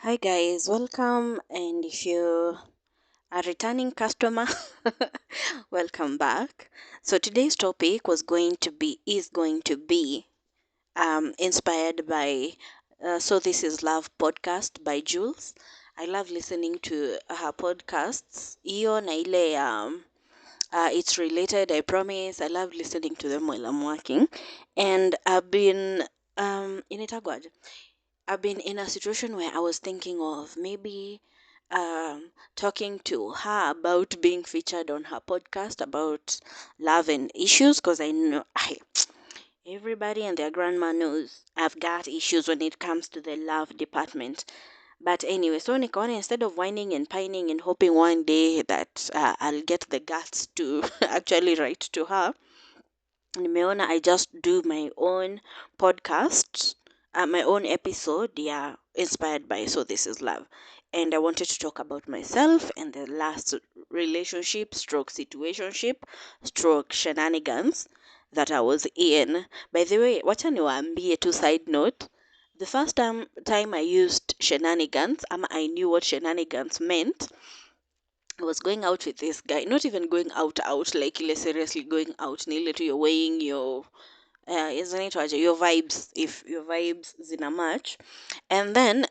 Hi guys, welcome. And if you are returning customer, welcome back. So today's topic is going to be inspired by So This Is Love podcast by Jules. I love listening to her podcasts. Iyo na ile it's related, I promise. I love listening to them while I'm working. And initagwaje? I've been in a situation where I was thinking of maybe talking to her about being featured on her podcast about love and issues, because I know everybody and their grandma knows I've got issues when it comes to the love department. But anyway, so nikaona instead of whining and pining and hoping one day that I'll get the guts to actually write to her, nimeona I just do my own podcast, my own episode, yeah, inspired by So This Is Love. And I wanted to talk about myself and the last relationship, stroke situationship, stroke shenanigans that I was in. By the way, wacha niwaambie tu side note. The first time I used shenanigans, I knew what shenanigans meant. I was going out with this guy, not even going out, like seriously going out, nearly to you're weighing your isn't it waje, your vibes, if your vibes zina match. And then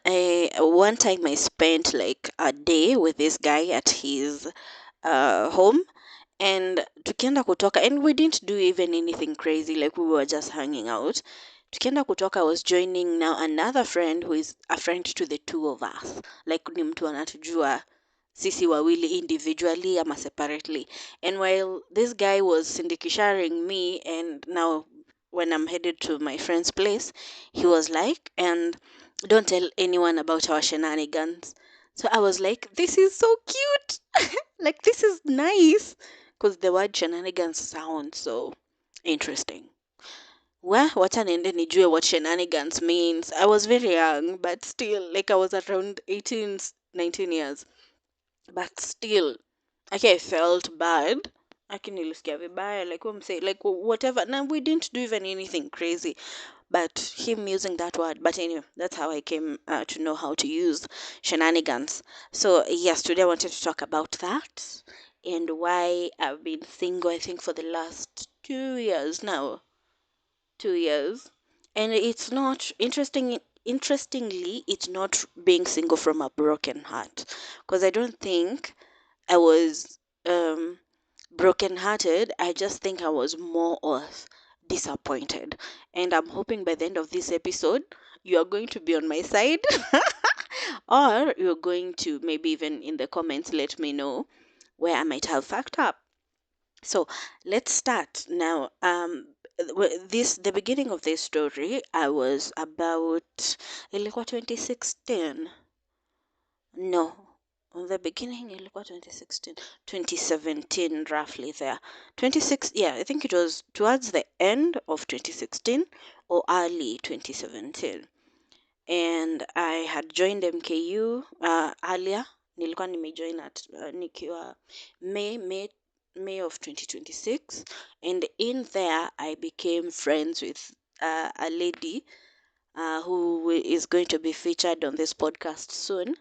one time I spent like a day with this guy at his home, and tukienda kutoka, and we didn't do even anything crazy, like we were just hanging out. Tukienda kutoka, I was joining now another friend who is a friend to the two of us, like ni mtu anatujua sisi wawili individually ama separately. And while this guy was syndicisharing me, and now when I'm headed to my friend's place, he was like, and don't tell anyone about our shenanigans. So I was like, this is so cute. Like, this is nice. Because the word shenanigans sounds so interesting. Well, wacha niende nijue what shenanigans means. I was very young, but still, like I was around 18, 19 years. But still, okay, I felt bad. Nilisikia vibaya, like say, like whatever. Now we didn't do even anything crazy, but him using that word. But anyway, that's how I came to know how to use shenanigans. So yes, today I wanted to talk about that and why I've been single. I think for the last 2 years now, 2 years, and it's not interesting. Interestingly, it's not being single from a broken heart, because I don't think I was brokenhearted. I just think I was more of disappointed. And I'm hoping by the end of this episode, you are going to be on my side, or you're going to maybe even in the comments let me know where I might have fucked up. So let's start now. The beginning of this story, I was about ilikuwa 2016. No, the beginning ilikuwa 2016, 2017, roughly there. 26, yeah, I think it was towards the end of 2016 or early 2017. And I had joined MKU earlier. Nilikuwa nimejoin at nikiwa May of 2026, and in there I became friends with a lady who is going to be featured on this podcast soon.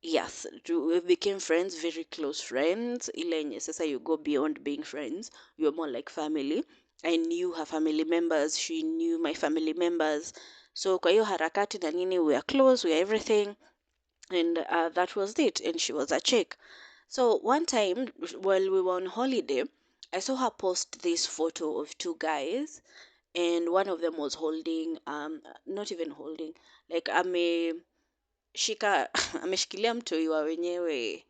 Yes, we became friends, very close friends. Ile yenye sasa you go beyond being friends, you're more like family. I knew her family members, she knew my family members. So kwa hiyo harakati na nini, we are close, we are everything. And that was it. And she was a chick. So one time while we were on holiday, I saw her post this photo of two guys, and one of them was holding, not even holding, like ameshikilia mtoi wa wenyewe,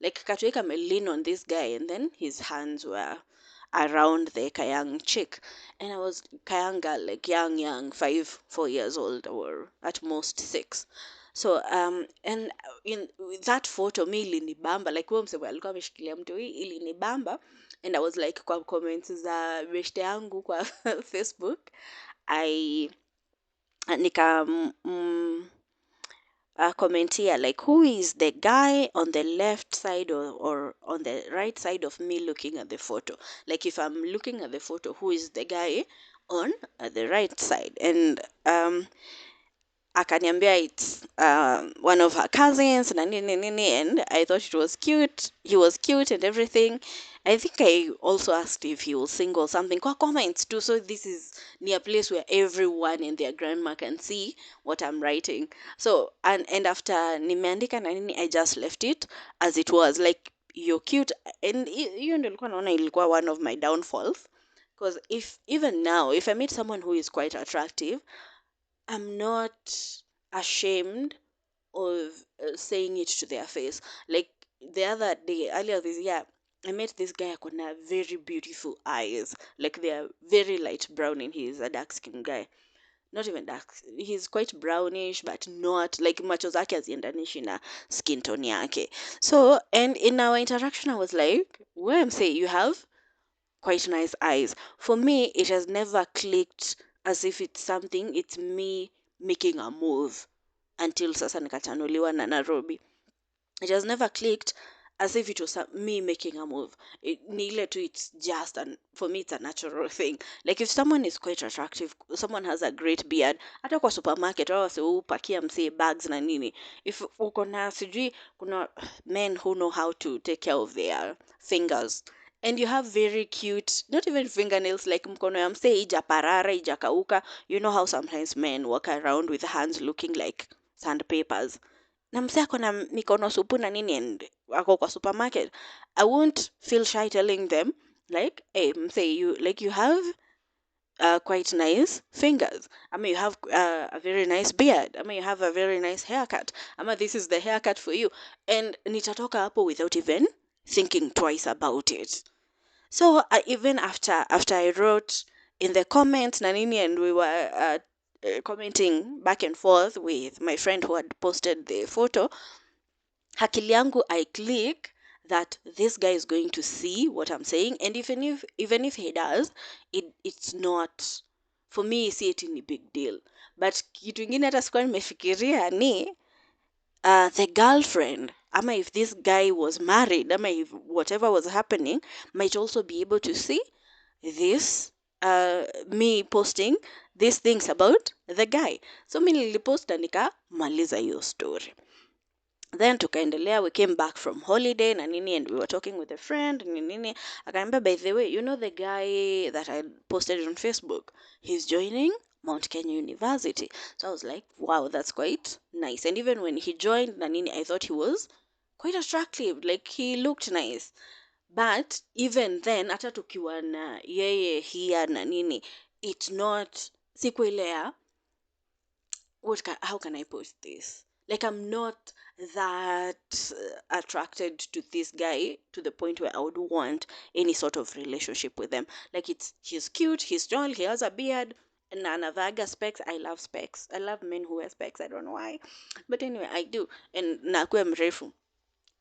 like katoi lean on this guy, and then his hands were around the Kayang chick. And I was Kayang girl, like young 4 years old, or at most 6. So and in that photo mi ilinibamba, like huyo msemo alikuwa ameshikilia mtoi, ilinibamba. And I was like, kwa comments za beshte yangu kwa Facebook, I nika comment here, like, who is the guy on the left side, or on the right side of me looking at the photo? Like, if I'm looking at the photo, who is the guy on the right side? And akaniambia it's one of her cousins na nini nini, and I thought it was cute. He was cute and everything. I think I also asked if he was single, something kwa comments too. So this is near a place where everyone and their grandma can see what I'm writing. So and after nimeandika na nini, I just left it as it was, like you're cute. And hiyo ndio ilikuwa naona ilikuwa one of my downfalls, because if even now if I meet someone who is quite attractive, I'm not ashamed of saying it to their face. Like the other day, earlier this year, I met this guy akona very beautiful eyes. Like they are very light brown, and he's a dark skinned guy. Not even dark. He's quite brownish, but not like macho zake haziendanishi na skin tone yake. So, and in our interaction, I was like, "Well, I'm saying you have quite nice eyes." For me, it has never clicked as if it's something, it's me making a move until sasa nikachanuliwa na Nairobi. It has never clicked as if it was me making a move. Ni ile tu, it's just, and for me, it's a natural thing. Like if someone is quite attractive, someone has a great beard, hata kwa supermarket wao wase upakia msee bags na nini. If uko na sijui, kuna men who know how to take care of their fingers, and you have very cute, not even fingernails, like mkono ya msee ijaparara ijakauka. You know how sometimes men walk around with hands looking like sandpapers, na msee ako na mikono supu na nini, and ako kwa supermarket. I won't feel shy telling them like, hey msee, you like you have quite nice fingers. I mean, you have a very nice beard. I mean, you have a very nice haircut. I mean, this is the haircut for you. And nitatoka hapo without even thinking twice about it. So even after I wrote in the comments na nini, and we were commenting back and forth with my friend who had posted the photo, akili yangu I click that this guy is going to see what I'm saying, and even if he does, it's not, for me see it ni big deal. But kitu ingine hata sikuwa nimefikiria ni the girlfriend, ama if this guy was married, ama if whatever was happening might also be able to see this me posting these things about the guy. So mi nilipost na nikamaliza hiyo story. Then tukaendelea, we came back from holiday na nini, and we were talking with a friend nini. Akaniambia, by the way, you know the guy that I posted on Facebook, he's joining Mount Kenya University. So I was like, wow, that's quite nice. And even when he joined na nini, I thought he was quite attractive, like he looked nice. But even then, hata tukiwa na yeye here na nini, it's not siku ile ya how can I put this? Like I'm not that attracted to this guy to the point where I would want any sort of relationship with them. Like he's cute, he's tall, he has a beard, and anavaga specs. I love specs. I love men who wear specs. I don't know why, but anyway, I do. And nakuwe mrefu.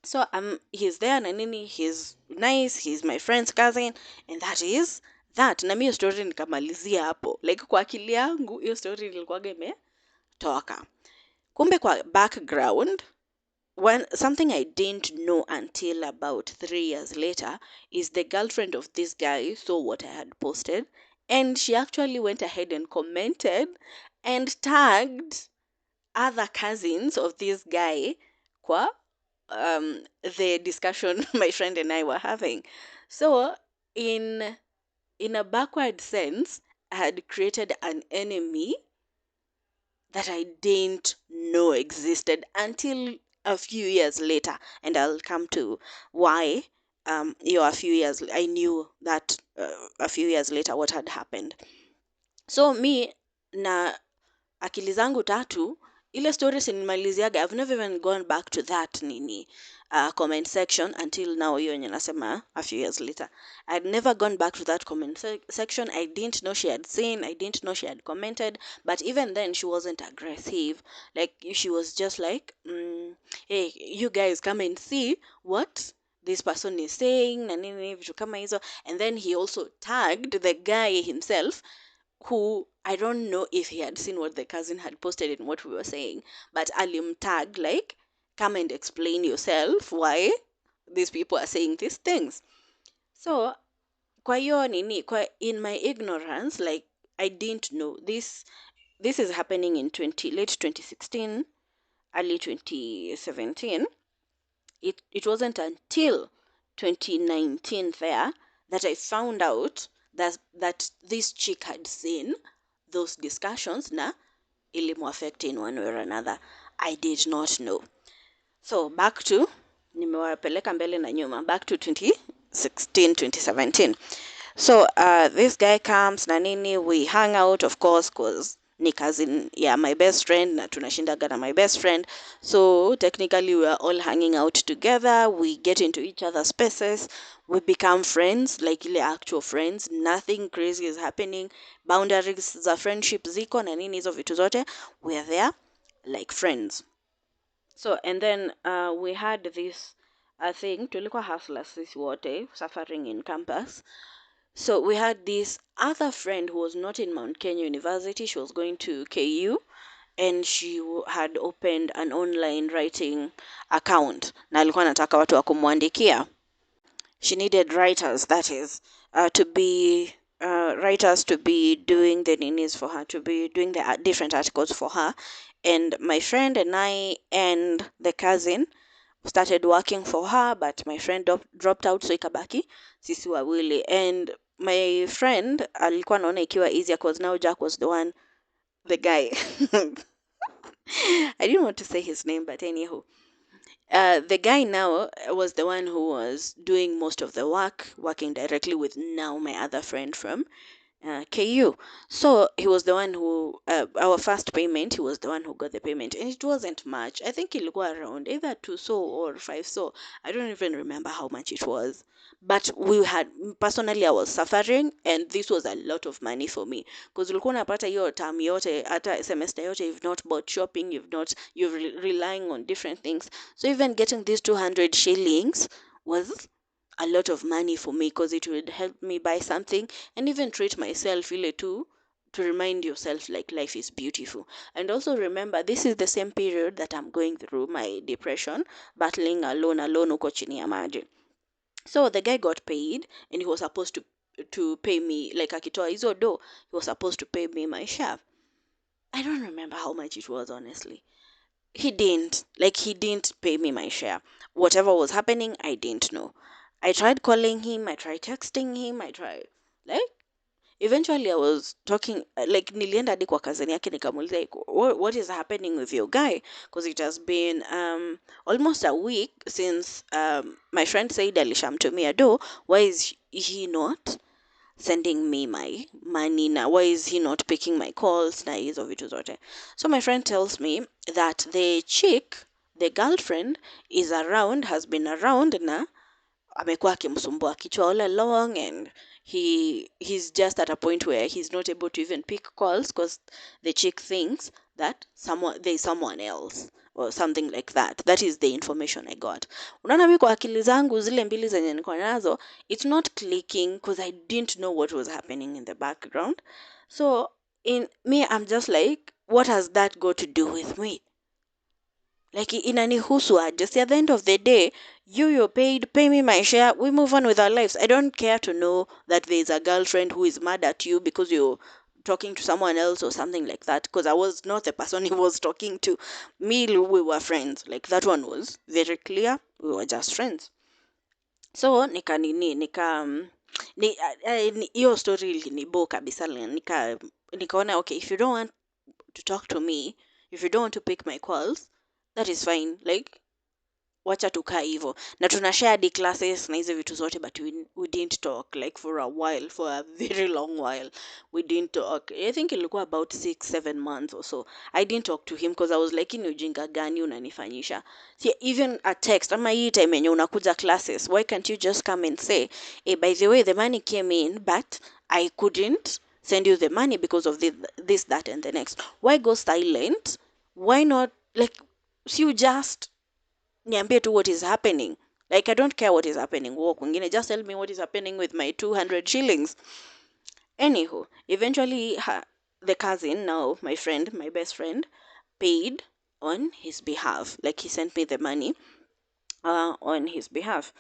So he's there na nini, he's nice, he's my friend's cousin, and that is that. Na mi story nikamalizia hapo. Like kwa akili yangu hiyo story ilikuwaga imetoka. Kumbe kwa background, something I didn't know until about 3 years later is the girlfriend of this guy saw what I had posted, and she actually went ahead and commented and tagged other cousins of this guy kwa the discussion my friend and I were having. So in a backward sense, I had created an enemy that I didn't know existed until a few years later, and I'll come to why. A few years I knew that a few years later what had happened. So me na akili zangu tatu, ile story sinimaliziaga. I've never even gone back to that nini comment section until now, hiyo yenye nasema a few years later. I'd never gone back to that comment section. I didn't know she had seen, I didn't know she had commented, but even then she wasn't aggressive. Like she was just like, hey, you guys come and see what this person is saying na nini vitu kama hizo. And then he also tagged the guy himself, who I don't know if he had seen what the cousin had posted and what we were saying, but alim tag like, come and explain yourself why these people are saying these things. So kwa hiyo nini, in my ignorance, like I didn't know this. this is happening in late 2016, early 2017. It wasn't until 2019 there that I found out that this chick had seen those discussions na ilimuaffect in one way or another. I did not know. So back to, nimewapeleka mbele na nyuma, back to 2016, 2017. So this guy comes na nini, we hang out, of course, cause ni cousin my best friend na tunashindaga na my best friend. So technically we are all hanging out together, we get into each other's spaces, we become friends, like ile actual friends, nothing crazy is happening, boundaries za friendship ziko na nini hizo vitu zote, we are there like friends. So and then we had this thing, tulikuwa hustlers sisi wote, suffering in campus. So we had this other friend who was not in Mount Kenya University. She was going to KU, and she had opened an online writing account. Na alikuwa anataka watu wa kumwandikia. She needed writers, that is, to be writers to be doing the ninis for her, to be doing the different articles for her. And my friend and I and the cousin started working for her, but my friend dropped out, so ikabaki sisi wawili. And my friend alikuwa anaona ikiwa easier cause now Jack was the guy. I didn't want to say his name, but anyhow, the guy now was the one who was doing most of the work, working directly with now my other friend from KU. So he was the one who, our first payment, he was the one who got the payment. And it wasn't much. I think it'll go around either 2 so or 5 so. I don't even remember how much it was. But personally, I was suffering, and this was a lot of money for me. Because ulikuwa unapata hiyo term yote, hata semester yote, you've not bought shopping, you're relying on different things. So even getting these 200 shillings was a lot of money for me, because it would help me buy something and even treat myself ile too, to remind yourself like life is beautiful. And also remember, this is the same period that I'm going through my depression, battling alone uko chini ya maji. So the guy got paid, and he was supposed to pay me, like akitoa hizo do, he was supposed to pay me my share. I don't remember how much it was, honestly. He didn't pay me my share. Whatever was happening, I didn't know. I tried calling him, I tried texting him, like, eventually I was talking, like nilienda hadi kwa cousin yake nikamuuliza, like, what is happening with your guy, because it has been almost a week since my friend said alishamtumia do. Why is he not sending me my money now? Why is he not picking my calls na hizo vitu zote? So my friend tells me that the girlfriend has been around na amekuwa akimsumbua kichwa all along, and he's just at a point where he's not able to even pick calls because the chick thinks that there's someone else or something like that. That is the information I got. Unaona, mimi kwa akili zangu zile mbili zenye niko nazo, it's not clicking because I didn't know what was happening in the background. So in me, I'm just like, what has that got to do with me? Like, inanihusu aje? See, at the end of the day, you're paid, pay me my share, we move on with our lives. I don't care to know that there's a girlfriend who is mad at you because you're talking to someone else or something like that, because I was not the person he was talking to. Me, we were friends. Like, that one was very clear. We were just friends. So hiyo story ilinibo kabisa. Nikaona, okay, if you don't want to talk to me, if you don't want to pick my calls, that is fine. Like, wacha tukaa hivyo, na tunashare hadi classes na hizo vitu zote, but we didn't talk like for a while, for a very long while. We didn't talk. I think ilikuwa about 6-7 months or so. I didn't talk to him because I was like, ni ujinga gani unanifanyisha? See, even a text, ama hii time yenye unakuja classes, why can't you just come and say, hey, by the way, the money came in, but I couldn't send you the money because of this, that, and the next. Why go silent? Why not, like, so you just niambie tu what is happening. Like, I don't care what is happening huko kwingine, just tell me what is happening with my 200 shillings. Anywho, eventually the cousin, now my best friend, paid on his behalf. Like, he sent me the money on his behalf.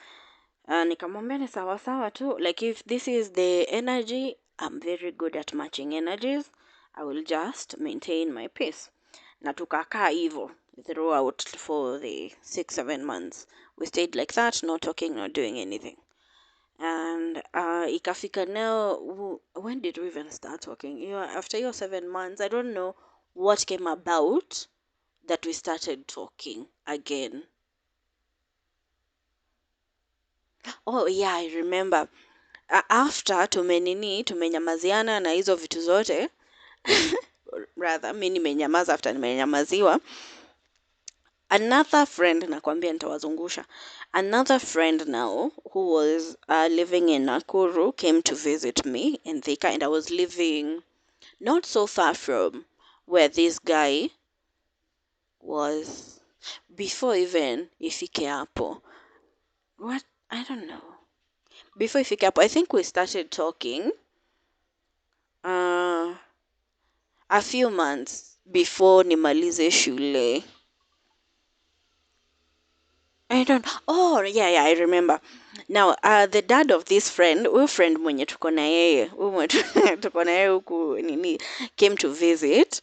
Nikamwambia ni sawa sawa tu. Like, if this is the energy, I'm very good at matching energies. I will just maintain my pace. Na tukakaa hivyo throughout for the 6 7 months. We stayed like that, not talking, not doing anything. And ikafika now, when did we even start talking? After your 7 months, I don't know what came about that we started talking again. Oh yeah, I remember. After tumenyamaziana na hizo vitu zote, rather mi nimenyamaza after nimenyamaziwa, another friend, nakwambia nitawazungusha, another friend now who was living in Nakuru came to visit me in Thika, and I was living not so far from where this guy was before even ifike hapo. What? I don't know. Before ifike hapo, I think we started talking uh, a few months before nimalize shule. I don't. Oh yeah, yeah, I remember. Now, the dad of this friend, huyu friend mwenye tuko na yeye, huyu mwenye tuko na yeye huku nini, came to visit,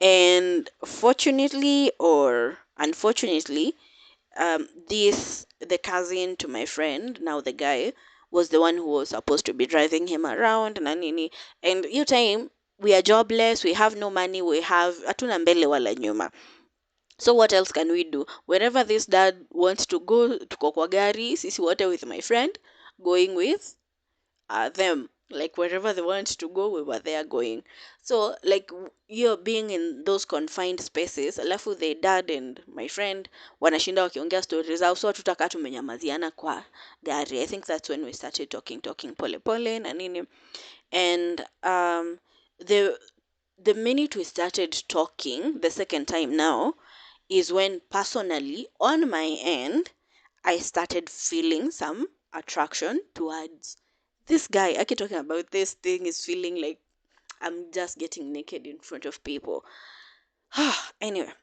and fortunately or unfortunately, the cousin to my friend, now the guy, was the one who was supposed to be driving him around na nini, and you time we are jobless, we have no money, we have hatuna mbele wala nyuma. So what else can we do? Wherever this dad wants to go, tuko kwa gari, sisi wote with my friend, going with them. Like wherever they want to go, we were there going. So like you're being in those confined spaces, alafu the dad and my friend wanashinda wakiongea stories zao, so tutakaa tumenyamaziana kwa gari. I think that's when we started talking pole pole na nini. And the minute we started talking the second time now is when personally on my end I started feeling some attraction towards this guy. I keep talking about this thing is feeling like I'm just getting naked in front of people. Anyway,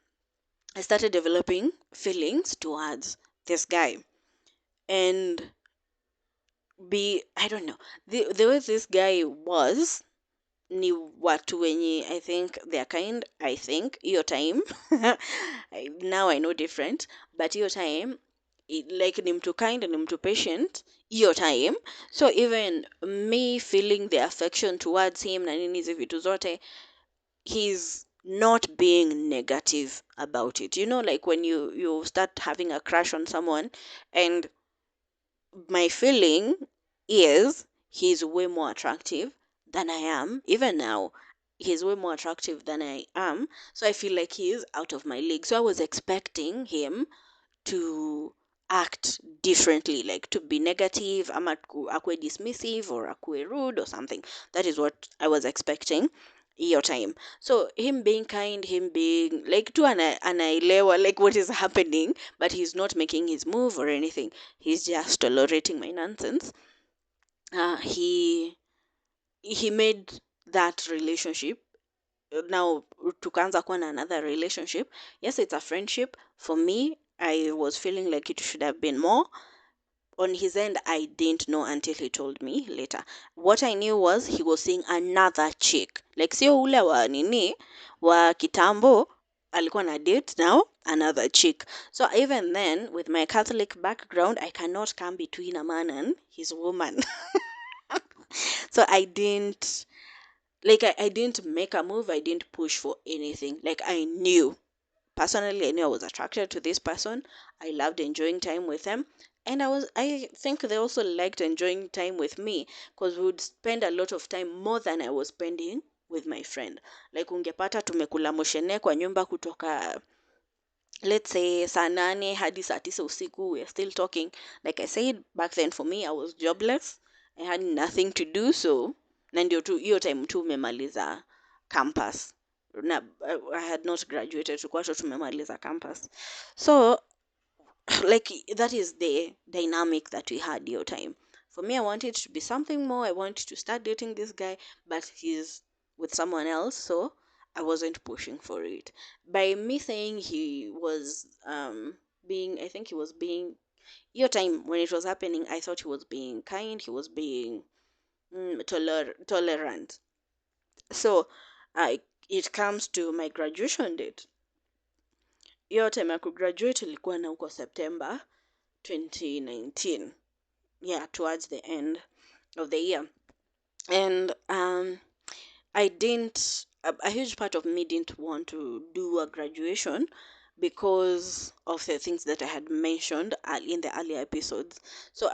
I started developing feelings towards this guy. And I don't know, the way this guy was, ni watu wenye I think they are kind. I think hiyo time now I know different, but hiyo time like ni mtu kind, ni mtu patient hiyo time. So even me feeling the affection towards him na nini hizi vitu zote, he's not being negative about it. You know, like when you start having a crush on someone, and my feeling is he's way more attractive than I am. Even now, he's way more attractive than I am. So I feel like he's out of my league. So I was expecting him to act differently, like to be negative, ama akwe dismissive or akwe rude or something. That is what I was expecting your time. So him being kind, him being like tu anaelewa like what is happening, but he's not making his move or anything. He's just tolerating my nonsense. He made that relationship, now tukaanza kuwa na another relationship. Yes, it's a friendship. For me, I was feeling like it should have been more. On his end, I didn't know until he told me later. What I knew was he was seeing another chick, like sio ule wa nini wa kitambo, alikuwa na date now another chick. So even then, with my Catholic background, I cannot come between a man and his woman. So I didn't, like I didn't make a move, I didn't push for anything. Like I knew, personally I knew I was attracted to this person. I loved enjoying time with them, and I think they also liked enjoying time with me, because we would spend a lot of time more than I was spending with my friend. Like ungepata tumekula moshene kwa nyumba kutoka, let's say saa 8 hadi saa 9 usiku, we're still talking. Like I said, back then for me I was jobless, I had nothing to do. So na ndio tu hiyo time tu umemaliza campus na I had not graduated, tulikuwa tu tumemaliza campus. So like that is the dynamic that we had your time. For me, I wanted to be something more. I wanted to start dating this guy, but he's with someone else, so I wasn't pushing for it. By me saying he was being, I think he was being, your time when it was happening, I thought he was being kind, he was being tolerant. So it comes to my graduation date, hiyo time ya kugraduate ilikuwa na huko September 2019, yeah, towards the end of the year. And I didn't, a huge part of me didn't want to do a graduation because of the things that I had mentioned in the earlier episodes. So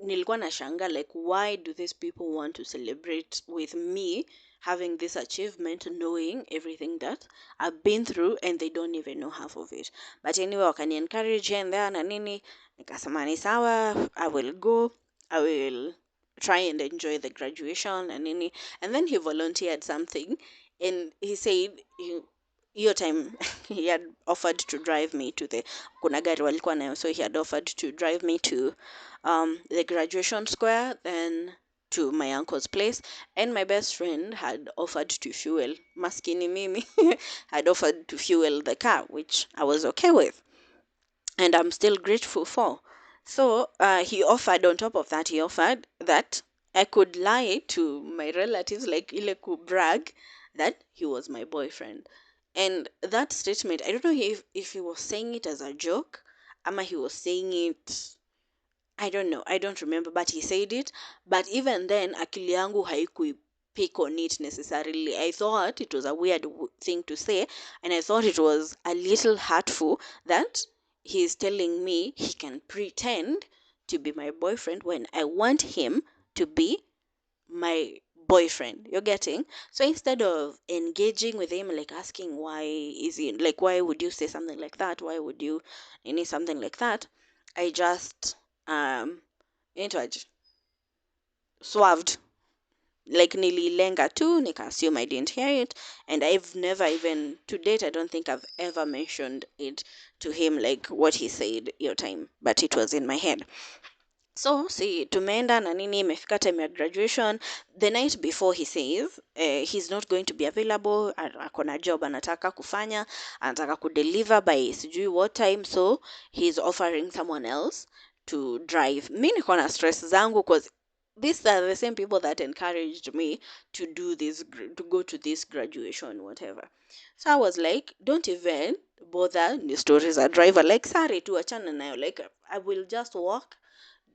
nilikuwa nashanga, like, why do these people want to celebrate with me having this achievement, knowing everything that I've been through, and they don't even know half of it. But anyway, wakani encourage here and there na nini, nikasema ni sawa, I will go, I will try and enjoy the graduation and nini. And then he volunteered something, and he said your time he had offered to drive me to the kuna gari walikuwa nayo, so he had offered to drive me to the graduation square, then to my uncle's place, and my best friend had offered to fuel, maskini mimi, had offered to fuel the car, which I was okay with, and I'm still grateful for. So he offered, on top of that, he offered that I could lie to my relatives, like ile ku brag that he was my boyfriend. And that statement, I don't know if he was saying it as a joke, ama he was saying it, I don't know, I don't remember, but he said it. But even then, akili yangu haikui pick on it necessarily. I thought it was a weird thing to say, and I thought it was a little hurtful that he's telling me he can pretend to be my boyfriend when I want him to be my boyfriend. You're getting? So instead of engaging with him, like asking why is he, like, why would you say something like that, why would you need something like that, I just inaitwaje, swerved, like nililenga tu, nika assume I didn't hear it, and I've never, even to date, I don't think I've ever mentioned it to him, like what he said your time, but it was in my head. So see, tumeenda na nini, imefika time ya graduation. The night before, he says he's not going to be available, ako na job anataka kufanya, anataka kudeliver by sijui what time, so he's offering someone else to drive. Mi niko na stress zangu, because these are the same people that encouraged me to do this, to go to this graduation, whatever. So I was like, don't even bother the stories a driver, like sare tu achana nayo, like I will just walk,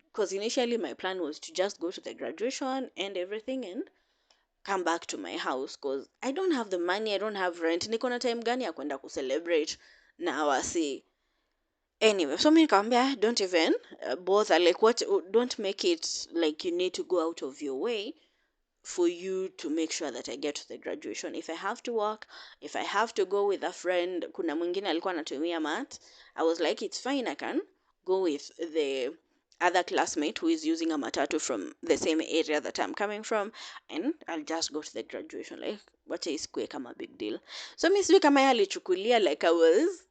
because initially my plan was to just go to the graduation and everything and come back to my house, because I don't have the money, I don't have rent, niko na time gani ya kwenda kucelebrate na wasi. Anyway, so mi nikamwambia, don't even bother, like what, don't make it like you need to go out of your way for you to make sure that I get to the graduation. If I have to work, if I have to go with a friend, kuna mwingine alikuwa anatumia mat, I was like, it's fine, I can go with the other classmate who is using a matatu from the same area that I'm coming from, and I'll just go to the graduation, like wacha isikue kama big deal. So mi sijui kama yeye alichukulia like I was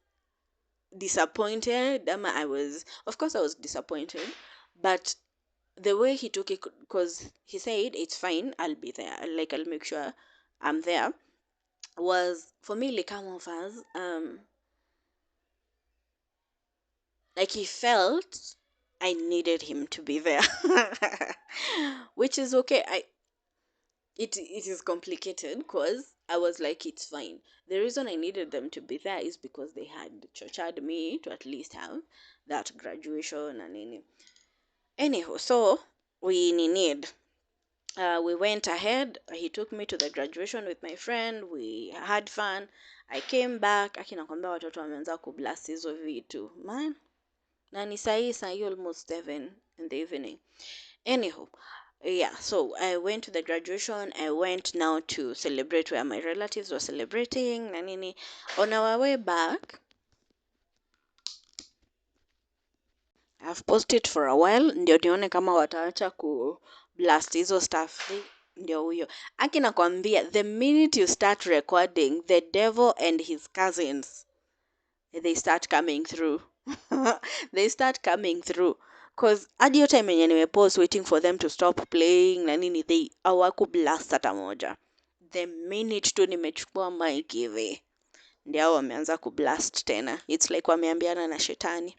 disappointed, ama I was, of course I was disappointed, but the way he took it, because he said it's fine, I'll be there, like I'll make sure I'm there, was for me like come off as like he felt I needed him to be there. Which is okay. It is complicated, because I was like, it's fine. The reason I needed them to be there is because they had chochad me to at least have that graduation and any. Anyhow, so we need. We went ahead. He took me to the graduation with my friend. We had fun. I came back. Akinakwambia watoto wameanza kublast hizo vitu. Man, na ni saa hii almost 7 in the evening. Anyhow, yeah, so I went to the graduation. I went now to celebrate where my relatives were celebrating na nini. On our way back, I've posted for a while, ndio nione kama wataacha ku blast hizo stuff. Ndio huyo. Aki nakwambia, the minute you start recording, the devil and his cousins, they start coming through. They start coming through. Cause hadi hiyo time yenye nimepost waiting for them to stop playing na nini, they hawaku blast hata moja. The minute tu nimechukua mic hivi, ndio wameanza ku blast tena. It's like wameambiana na shetani.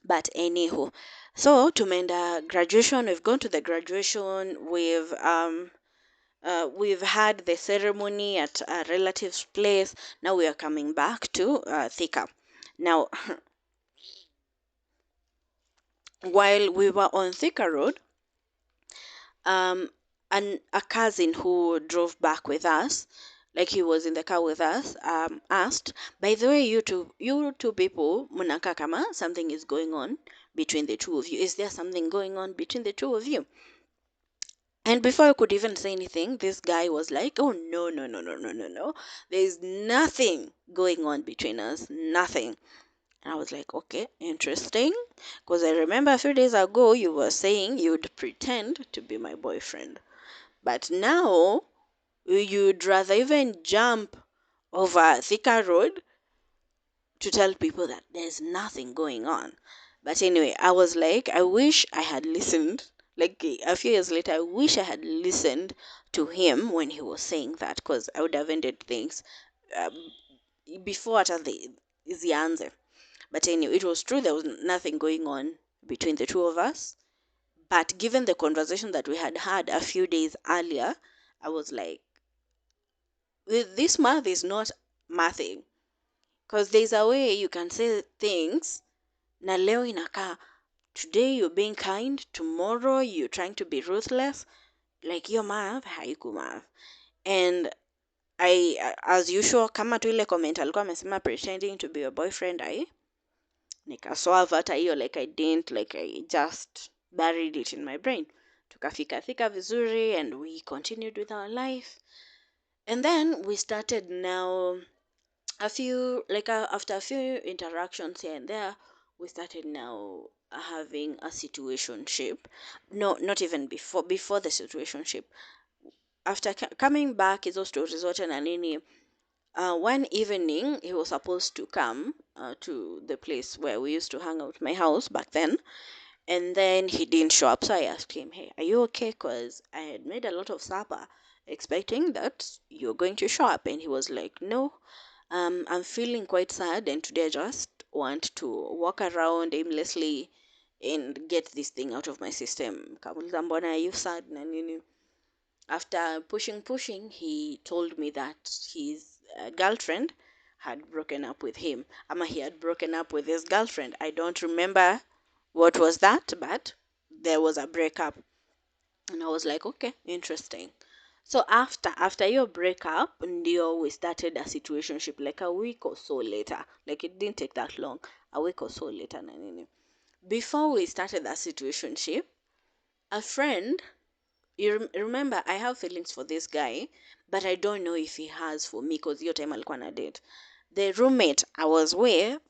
But anywho, so tumeenda graduation, we've gone to the graduation, we've We've had the ceremony at a relative's place. Now we are coming back to Thika. Now, while we were on Thika Road, um, a cousin who drove back with us, like he was in the car with us, asked, "By the way, you two people, munaka kama something is going on between the two of you. Is there something going on between the two of you?" And before I could even say anything, this guy was like, "Oh, no, no, no, no, no, no, no. There's nothing going on between us. Nothing." And I was like, "Okay, interesting." Because I remember a few days ago, you were saying you'd pretend to be my boyfriend. But now, you'd rather even jump over Thika Road to tell people that there's nothing going on. But anyway, I was like, I wish I had listened. Like a few years later, I wish I had listened to him when he was saying that, because I would have ended things um, before utter the is the answer. But anyway, it was true. There was nothing going on between the two of us. But given the conversation that we had had a few days earlier, I was like, this math is not mathing. Because there's a way you can say things na leo inakaa, today you're being kind, tomorrow you're trying to be ruthless. Like your math haiku math. And as usual, kama tu ile comment alikuwa amesema pretending to be your boyfriend, I nikasolve hata hiyo, like I didn't, like I just buried it in my brain. Tukafika thika vizuri and we continued with our life. And then we started now a few, like after a few interactions here and there, we started now having a situationship. No, not even before the situationship. After coming back hizo stories zote na nini, one evening he was supposed to come to the place where we used to hang out, my house back then. And then he didn't show up. So I asked him, "Hey, are you okay? Because I had made a lot of supper expecting that you're going to show up." And he was like, "No, I'm feeling quite sad. And today I just want to walk around aimlessly and get this thing out of my system." Kamuliza, "Mbona are you sad na nini?" After pushing, he told me that his girlfriend had broken up with him. Ama he had broken up with his girlfriend. I don't remember what was that, but there was a breakup. And I was like, okay, interesting. So after your breakup, ndio we started a situationship like a week or so later. Like it didn't take that long. A week or so later na nini. Before we started that situationship, a friend, remember, I have feelings for this guy, but I don't know if he has for me because your time alikuwa na date. The roommate I was with,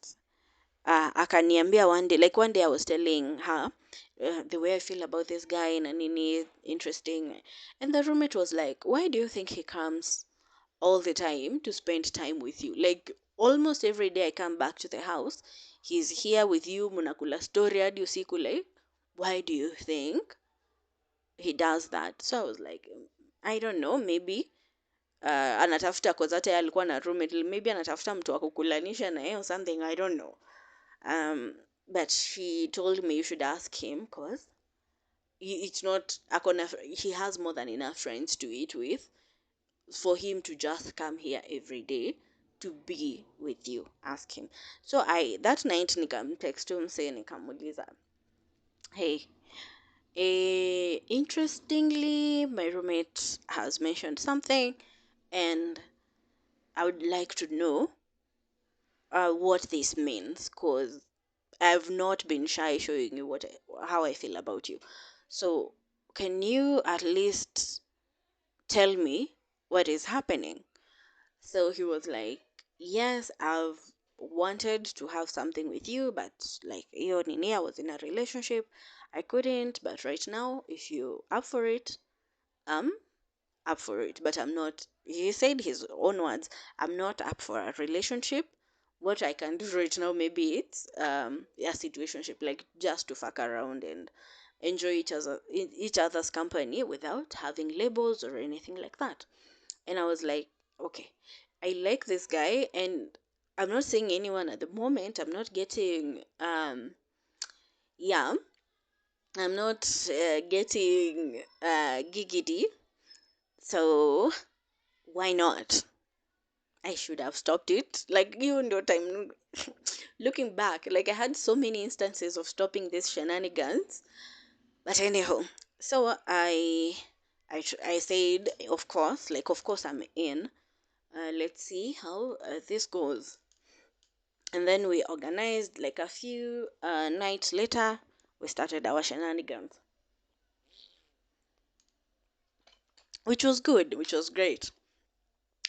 akaniambia one day I was telling her the way I feel about this guy na nini, interesting. And the roommate was like, "Why do you think he comes all the time to spend time with you? Like almost every day I come back to the house, he's here with you, munakula story hadi usiku. Like, why do you think he does that?" So I was like, I don't know, maybe anatafuta, cause hata yeye alikuwa na roommate, maybe anatafuta mtu wa kukulanisha na yeye or something, I don't know. But she told me you should ask him because it's not he has more than enough friends to eat with for him to just come here every day to be with you. Ask him. So I that night nikamtext him say, nikamuliza, "Hey, interestingly, my roommate has mentioned something, and I would like to know what this means, because I've not been shy showing you how I feel about you. So can you at least tell me what is happening?" So he was like, "Yes, I've wanted to have something with you, but like hiyo nini, I was in a relationship. I couldn't, but right now, if you up for it, I'm up for it. But I'm not," he said his own words, "I'm not up for a relationship. What I can do right now, maybe it's a situationship, like just to fuck around and enjoy each other's company without having labels or anything like that." And I was like, okay, I like this guy, and I'm not seeing anyone at the moment. I'm not getting yeah, I'm not getting giggity. So why not? I should have stopped it. Like, even though time looking back, like I had so many instances of stopping these shenanigans. But anyhow, so I said, of course, like of course I'm in. Let's see how this goes. And then we organized, like a few nights later, we started our shenanigans, which was good, which was great.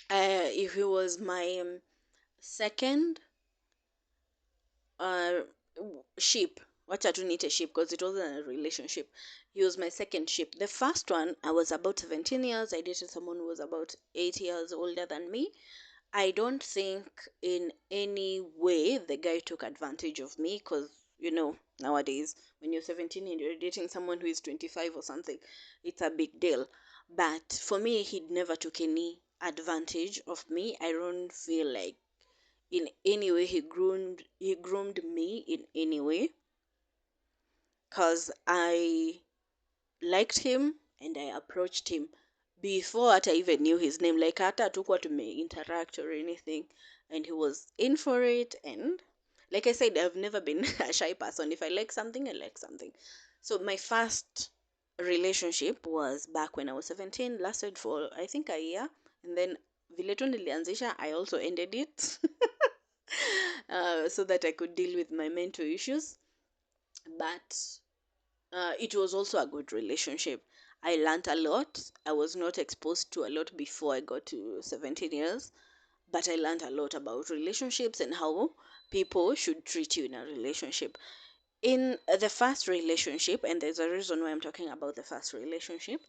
If it was my second uh ship, what I do need a ship because it wasn't a relationship. He was my second ship. The first one, I was about 17 years. I dated someone who was about 8 years older than me. I don't think in any way the guy took advantage of me, because nowadays when you're 17 and you're dating someone who is 25 or something, it's a big deal. But for me, he never took any advantage of me. I don't feel like in any way he groomed me in any way, because I liked him and I approached him before hata I even knew his name. Like hata hatukuwa interact or anything, and he was in for it. And like I said, I've never been a shy person. If I like something, I like something. So my first relationship was back when I was 17, lasted for I think a year, and then vile tu nilianzisha, I also ended it. So that I could deal with my mental issues. But it was also a good relationship. I learned a lot. I was not exposed to a lot before I got to 17 years, but I learned a lot about relationships and how people should treat you in a relationship. In the first relationship, and there's a reason why I'm talking about the first relationship,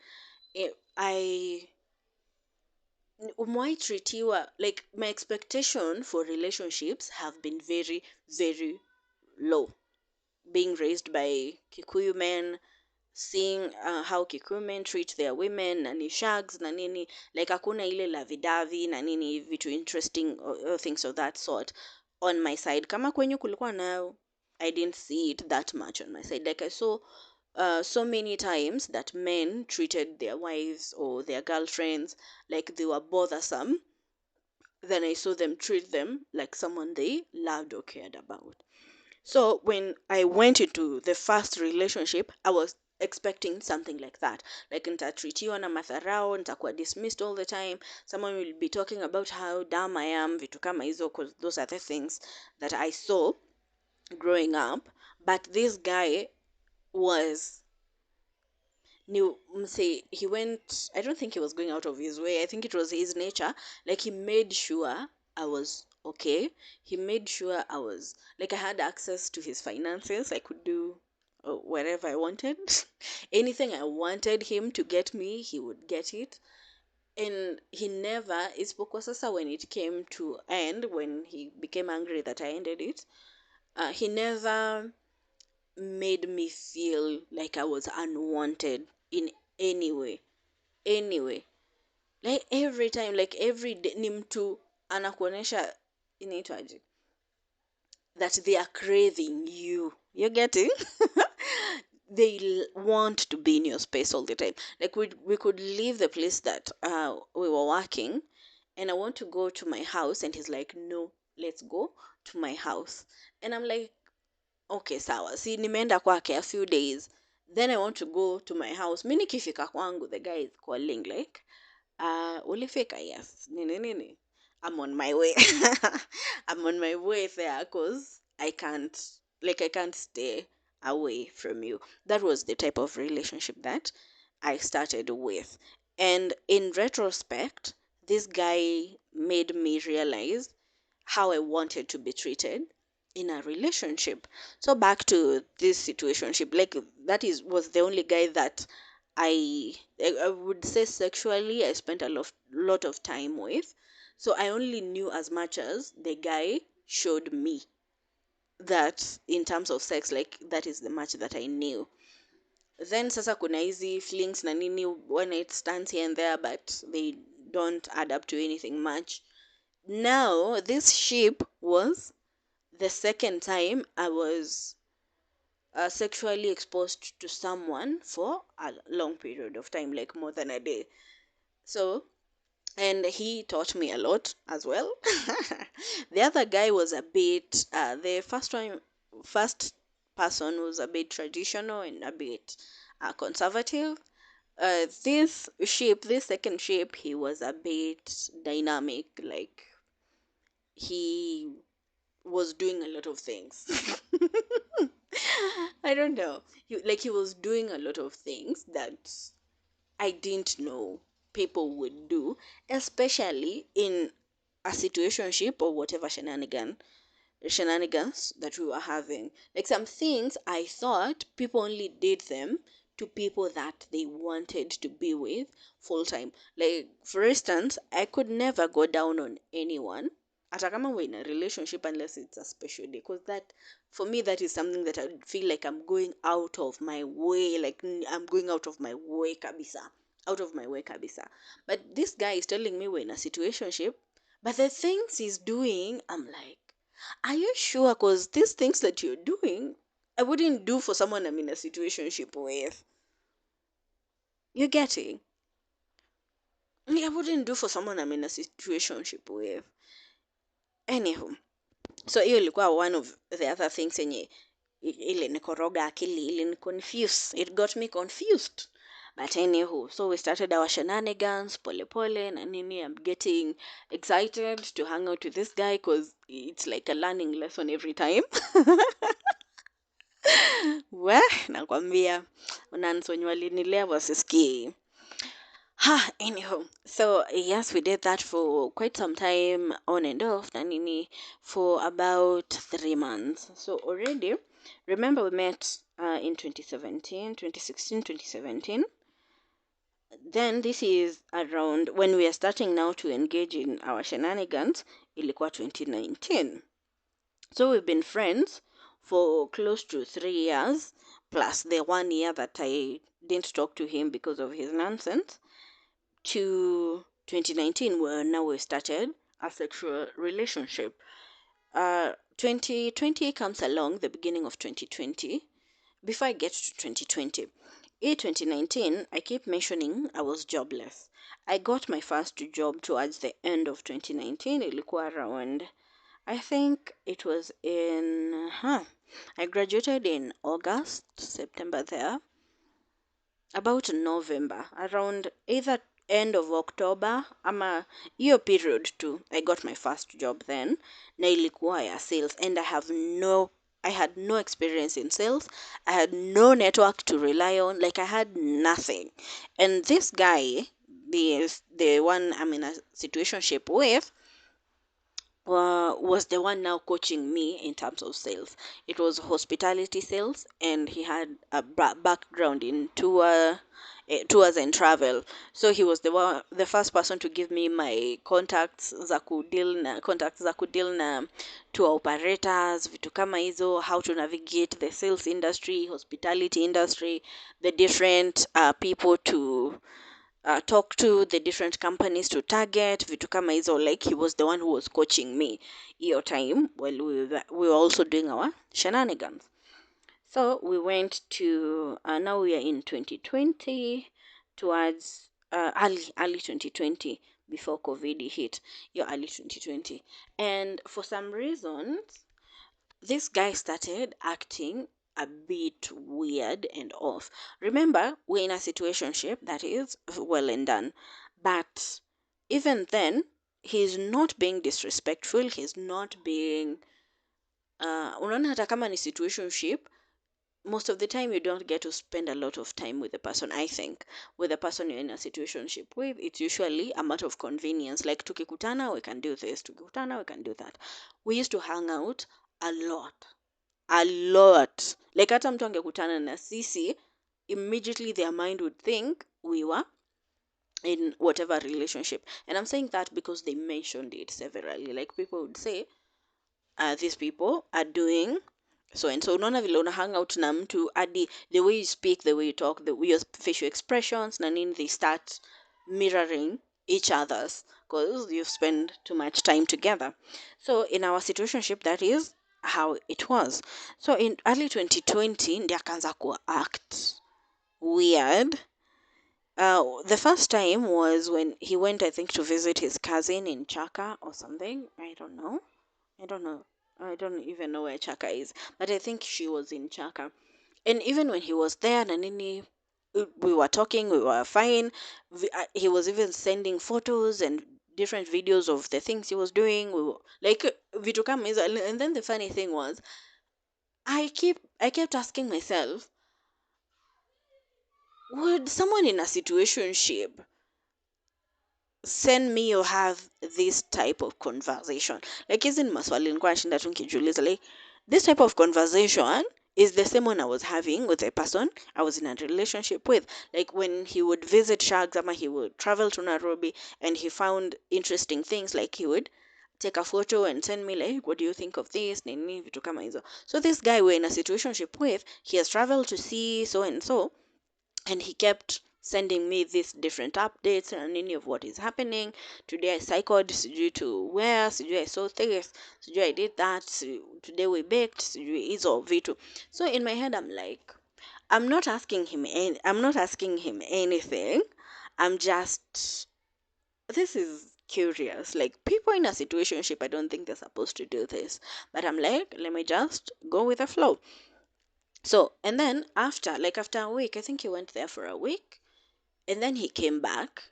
I umewahi like my expectation for relationships have been very, very low. Being raised by Kikuyu men, seeing how Kikuyu men treat their women na ni shags na nini, like hakuna ile lavidavi na nini vitu interesting or things of that sort on my side. Kama kwenyu kulikuwa nayo, I didn't see it that much on my side. Like I saw so many times that men treated their wives or their girlfriends like they were bothersome. Then I saw them treat them like someone they loved or cared about. So when I went into the first relationship, I was expecting something like that. Like nitatritiwa na matharao, nitakuwa dismissed all the time. Someone will be talking about how dumb I am, vitu kama hizo, because those are the things that I saw growing up. But this guy was new. Say he went. I don't think he was going out of his way. I think it was his nature. Like he made sure I was okay. He made sure I was like I had access to his finances. I could do whatever I wanted. Anything I wanted him to get me, he would get it. And he never, isipokuwa sasa when it came to end, when he became angry that I ended it, he never made me feel like I was unwanted in any way. Anyway, like every time, like every day, ni mtu anakuonesha inaitwaje, that they are craving you. You're getting? They want to be in your space all the time. Like we could leave the place that we were working, and I want to go to my house, and he's like, no, let's go to my house. And I'm like, okay, sawa, si nimeenda kwake a few days, then I want to go to my house. Mi nikifika kwangu, the guy is calling like, ulifika? Yes, nini nini, I'm on my way. I'm on my way there because I can't stay away from you. That was the type of relationship that I started with. And in retrospect, this guy made me realize how I wanted to be treated in a relationship. So back to this situationship, like that is was the only guy that I would say sexually I spent a lot of time with. So I only knew as much as the guy showed me, that in terms of sex, like that is the much that I knew. Then sasa kuna hizi flings na nini, one night stands here and there, but they don't add up to anything much. Now this ship was the second time I was sexually exposed to someone for a long period of time, like more than a day. So, and he taught me a lot as well. The other guy was a bit, the first person was a bit traditional and a bit conservative. This second shape, he was a bit dynamic. Like, he was doing a lot of things. I don't know. He was doing a lot of things that I didn't know people would do, especially in a situationship or whatever shenanigans that we were having. Like, some things I thought people only did them to people that they wanted to be with full time. Like, for instance, I could never go down on anyone hata kama we're in a relationship unless it's a special day, because that, for me, that is something that I feel like I'm going out of my way, like I'm going out of my way kabisa, out of my way kabisa. But this guy is telling me we're in a situationship, but the things he's doing, I'm like, are you sure? Because these things that you're doing, I wouldn't do for someone I'm in a situationship with. You're getting? I wouldn't do for someone I'm in a situationship with. Anywho, so hiyo ilikuwa one of the other things yenye ile nikoroga akili, ile ni confused. It got me confused. But anywho, so we started our shenanigans, pole pole na nini. I'm getting excited to hang out with this guy because it's like a learning lesson every time. We, nakwambia, unansonyi walinilea wasisikii. Anyhow, so yes, we did that for quite some time, on and off, na nini, for about 3 months. So already, remember we met in 2017, 2016, 2017. Then this is around when we are starting now to engage in our shenanigans, ilikuwa 2019. So we've been friends for close to 3 years, plus the 1 year that I didn't talk to him because of his nonsense, to 2019, where now we started a sexual relationship. 2020 comes along, the beginning of 2020. Before I get to 2020, in 2019, I keep mentioning I was jobless. I got my first job towards the end of 2019. Ilikuwa around, I think it was I graduated in August, September there. About November, around either end of October ama hiyo period too, I got my first job then, na ilikuwa ya sales, and I had no experience in sales. I had no network to rely on. Like, I had nothing. And this guy, the one I'm in a situationship with, was the one now coaching me in terms of sales. It was hospitality sales, and he had a background in tours and travel. So he was the first person to give me my contacts za kudeal na tour operators, vitu kama hizo, how to navigate the sales industry, hospitality industry, the different people to talk to, the different companies to target, vitu kama hizo. Like, he was the one who was coaching me hiyo time while we were also doing our shenanigans. So we went to, now we are in 2020, towards early 2020, before COVID hit, early 2020. And for some reasons, this guy started acting a bit weird and off. Remember, we're in a situationship, that is well and done. But even then, he's not being disrespectful. He's not being, unaona, hata kama ni situationship, most of the time you don't get to spend a lot of time with the person. I think with the person you're in a situationship with, it's usually a matter of convenience. Like, tukikutana, we can do this, tukikutana, we can do that. We used to hang out a lot. Like, hata mtu angekutana na sisi, immediately their mind would think we were in whatever relationship. And I'm saying that because they mentioned it severally. Like, people would say, these people are doing so and so. Unaona vile una hang out na mtu hadi the way you speak, the way you talk, the way your facial expressions na nini, they start mirroring each other's because you've spent too much time together. So in our situationship, that is how it was. So in early 2020 ndi akaanza ku act weird, The first time was when he went, I think, to visit his cousin in Chaka or something. I don't know. I don't know. I don't even know where Chaka is, but I think she was in Chaka. And even when he was there, Nanini, we were talking, we were fine. He was even sending photos and different videos of the things he was doing. We were like, vitu kama hizo. And then the funny thing was, I kept asking myself, would someone in a situationship send me or have this type of conversation? Like, isn't maswali nilikuwa nashinda tu nikijiuliza, like, this type of conversation is the same one I was having with a person I was in a relationship with. Like when he would visit Shags, ama he would travel to Nairobi and he found interesting things, like he would take a photo and send me like, what do you think of this? Nini, vitu kama hizo. So this guy we're in a situationship with, he has traveled to see so and so, and he kept sending me these different updates and any of what is happening. Today I cycled sijui to where, sijui I saw this, sijui I did that, today we baked, sijui hizo vitu. So in my head I'm like, I'm not asking him anything. I'm just, this is curious. Like people in a situationship, I don't think they're supposed to do this, but I'm like, let me just go with the flow. So, and then after a week, I think he went there for a week, and then he came back.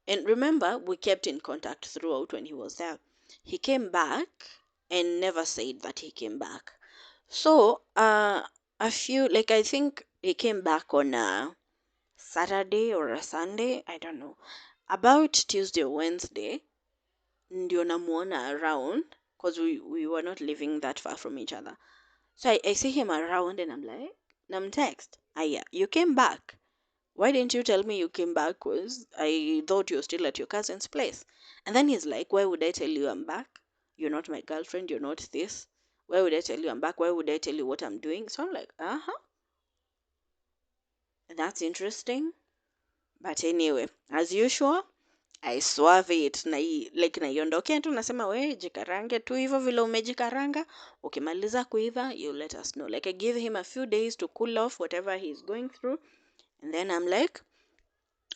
And remember, we kept in contact throughout when he was there. He came back and never said that he came back. So, I think he came back on a Saturday or a Sunday, I don't know. About Tuesday or Wednesday, ndio namuona around, because we were not living that far from each other. So I see him around and I'm like, text, Aya, you came back. Why didn't you tell me you came back? Because I thought you were still at your cousin's place. And then he's like, why would I tell you I'm back? You're not my girlfriend. You're not this. Why would I tell you I'm back? Why would I tell you what I'm doing? So I'm like, that's interesting. But anyway, as usual, I swerve it naiondokea tu nasema we jikarange tu hivyo vile umejikaranga, ukimaliza kuiva you let us know. Like I give him a few days to cool off whatever he's going through, and then I'm like,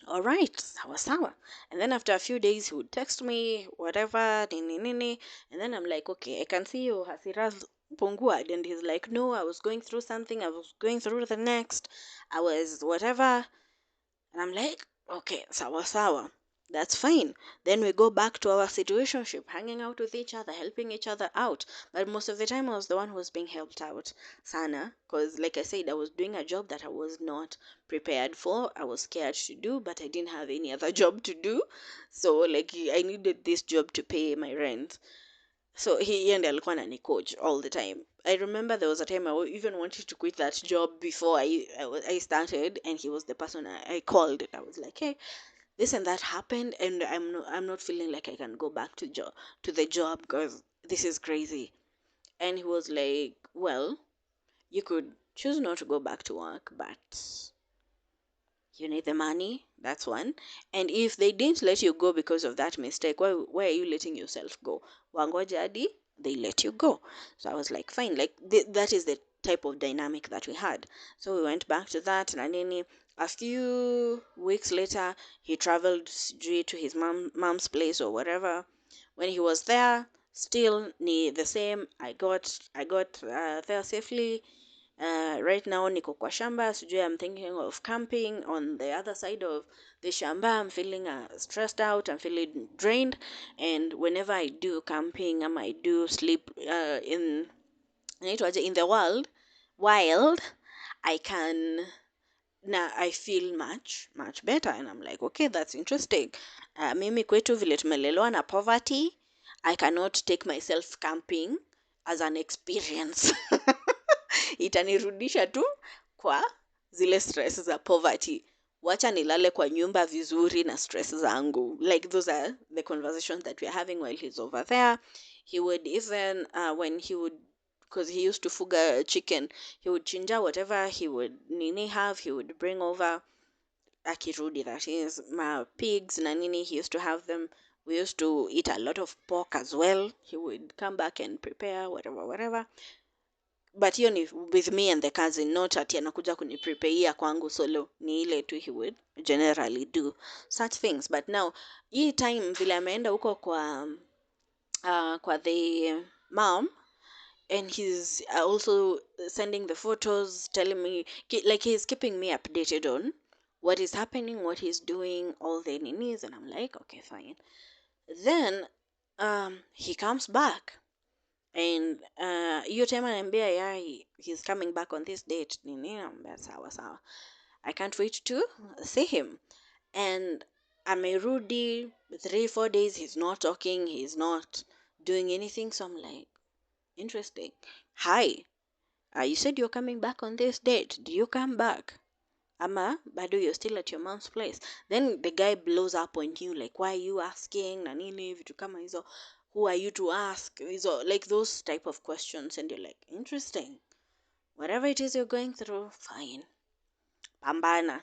all right, sawa sawa. And then after a few days he would text me whatever nini nini, and then I'm like, okay, I can see you hasira's punguad. And he's like, no, I was going through something, I was going through the next, I was whatever. And I'm like, okay, sawa sawa. That's fine. Then we go back to our situationship, hanging out with each other, helping each other out. But most of the time, I was the one who was being helped out. Sana. Because, like I said, I was doing a job that I was not prepared for. I was scared to do, but I didn't have any other job to do. So, like, I needed this job to pay my rent. So he and alikuwa anani coach all the time. I remember there was a time even wanted to quit that job before I started, and he was the person I called. I was like, hey, this and that happened, and I'm not feeling like I can go back to the job because this is crazy. And he was like, well, you could choose not to go back to work, but you need the money. That's one. And if they didn't let you go because of that mistake, why are you letting yourself go? Wangoja hadi they let you go. So I was like, fine. Like that is the type of dynamic that we had. So we went back to that. Nanini. A few weeks later, he traveled to his mom's place or whatever. When he was there, still the same. I got there safely. Right now niko kwa shamba, sijui I'm thinking of camping on the other side of the shamba. I'm feeling stressed out, I'm feeling drained, and whenever I do camping, I do sleep in the wild, I can now I feel much better. And I'm like, okay, that's interesting. Mimi kwetu vile tumelelewa na poverty, I cannot take myself camping as an experience. Itanirudisha tu kwa zile stress za poverty. Wacha nilale kwa nyumba vizuri na stress zangu. Like those are the conversations that we're having while he's over there. He would even when he would, because he used to fuga chicken, he would chinja whatever he would nini have, he would bring over akirudi, that is my pigs na nini, he used to have them. We used to eat a lot of pork as well. He would come back and prepare whatever. but hiyo ni with me and the cousin, not ati anakuja kuniprepareia kwangu solo, ni ile tu he would generally do such things. But now hii time vile ameenda huko kwa the mom, and he's also sending the photos, telling me like he's keeping me updated on what is happening, what he's doing, all the ninis, and I'm like, okay, fine. Then he comes back, and hiyo time ananiambia, yeah, he's coming back on this date nini, naambia sawa sawa, I can't wait to see him. And amerudi 3-4 days, he's not talking, he's not doing anything. So I'm like, interesting. Hi, you said you're coming back on this date. Do you come back? Ama bado you're still at your mom's place? Then the guy blows up on you like, why are you asking na nini, vitu kama hizo, who are you to ask hizo, like those type of questions. And you're like, interesting, whatever it is you're going through, fine, pambana.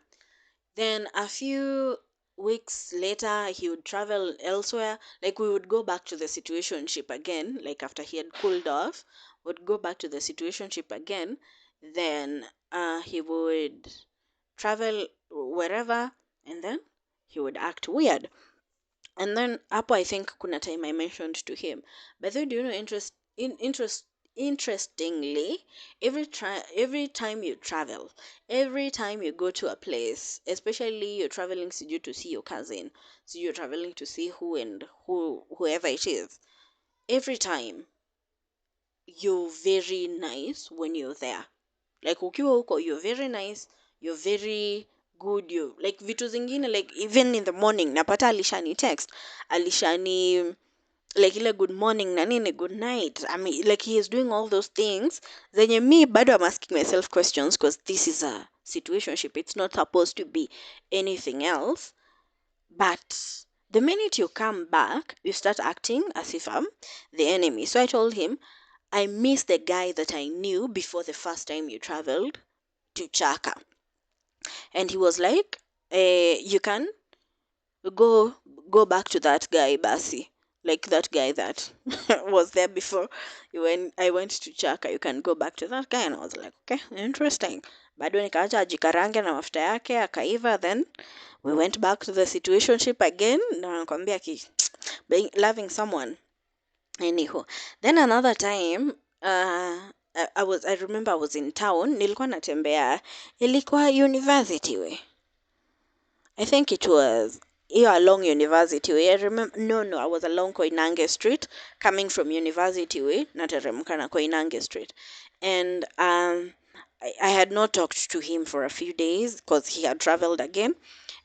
Then a few weeks later, he would travel elsewhere. Like we would go back to the situationship again. Like after he had cooled off, would go back to the situationship again. Then he would travel wherever, and then he would act weird. And then hapo I think kuna time I mentioned to him, but then do you know, interestingly, every time you travel, every time you go to a place, especially you're traveling siju to see your cousin, so you're traveling to see whoever it is, every time you're very nice when you're there. Like ukiwa huko, you're very nice, you're very good, you like vitu zingine, like even in the morning napata alishani text, alishani like ile good morning na nini, good night. I mean, like he is doing all those things zenye me bado I'm asking myself questions, because this is a situationship, it's not supposed to be anything else. But the minute you come back, you start acting as if I'm the enemy. So I told him, I miss the guy that I knew before the first time you traveled to Chaka. And he was like, you can go back to that guy basi, like that guy that was there before when I went to Chaka, you can go back to that guy. And I was like, okay, interesting. Bado nikaacha ajikarange na mafuta yake akaiva. Then we went back to the situationship again, na nakwambia loving someone. Anyhow, then another time, I remember I was in town, nilikuwa natembea, ilikuwa university way. I think it was along University Way. I remember, no, I was along Koinange Street, coming from University Way, nateremka na Koinange Street. And I had not talked to him for a few days because he had traveled again.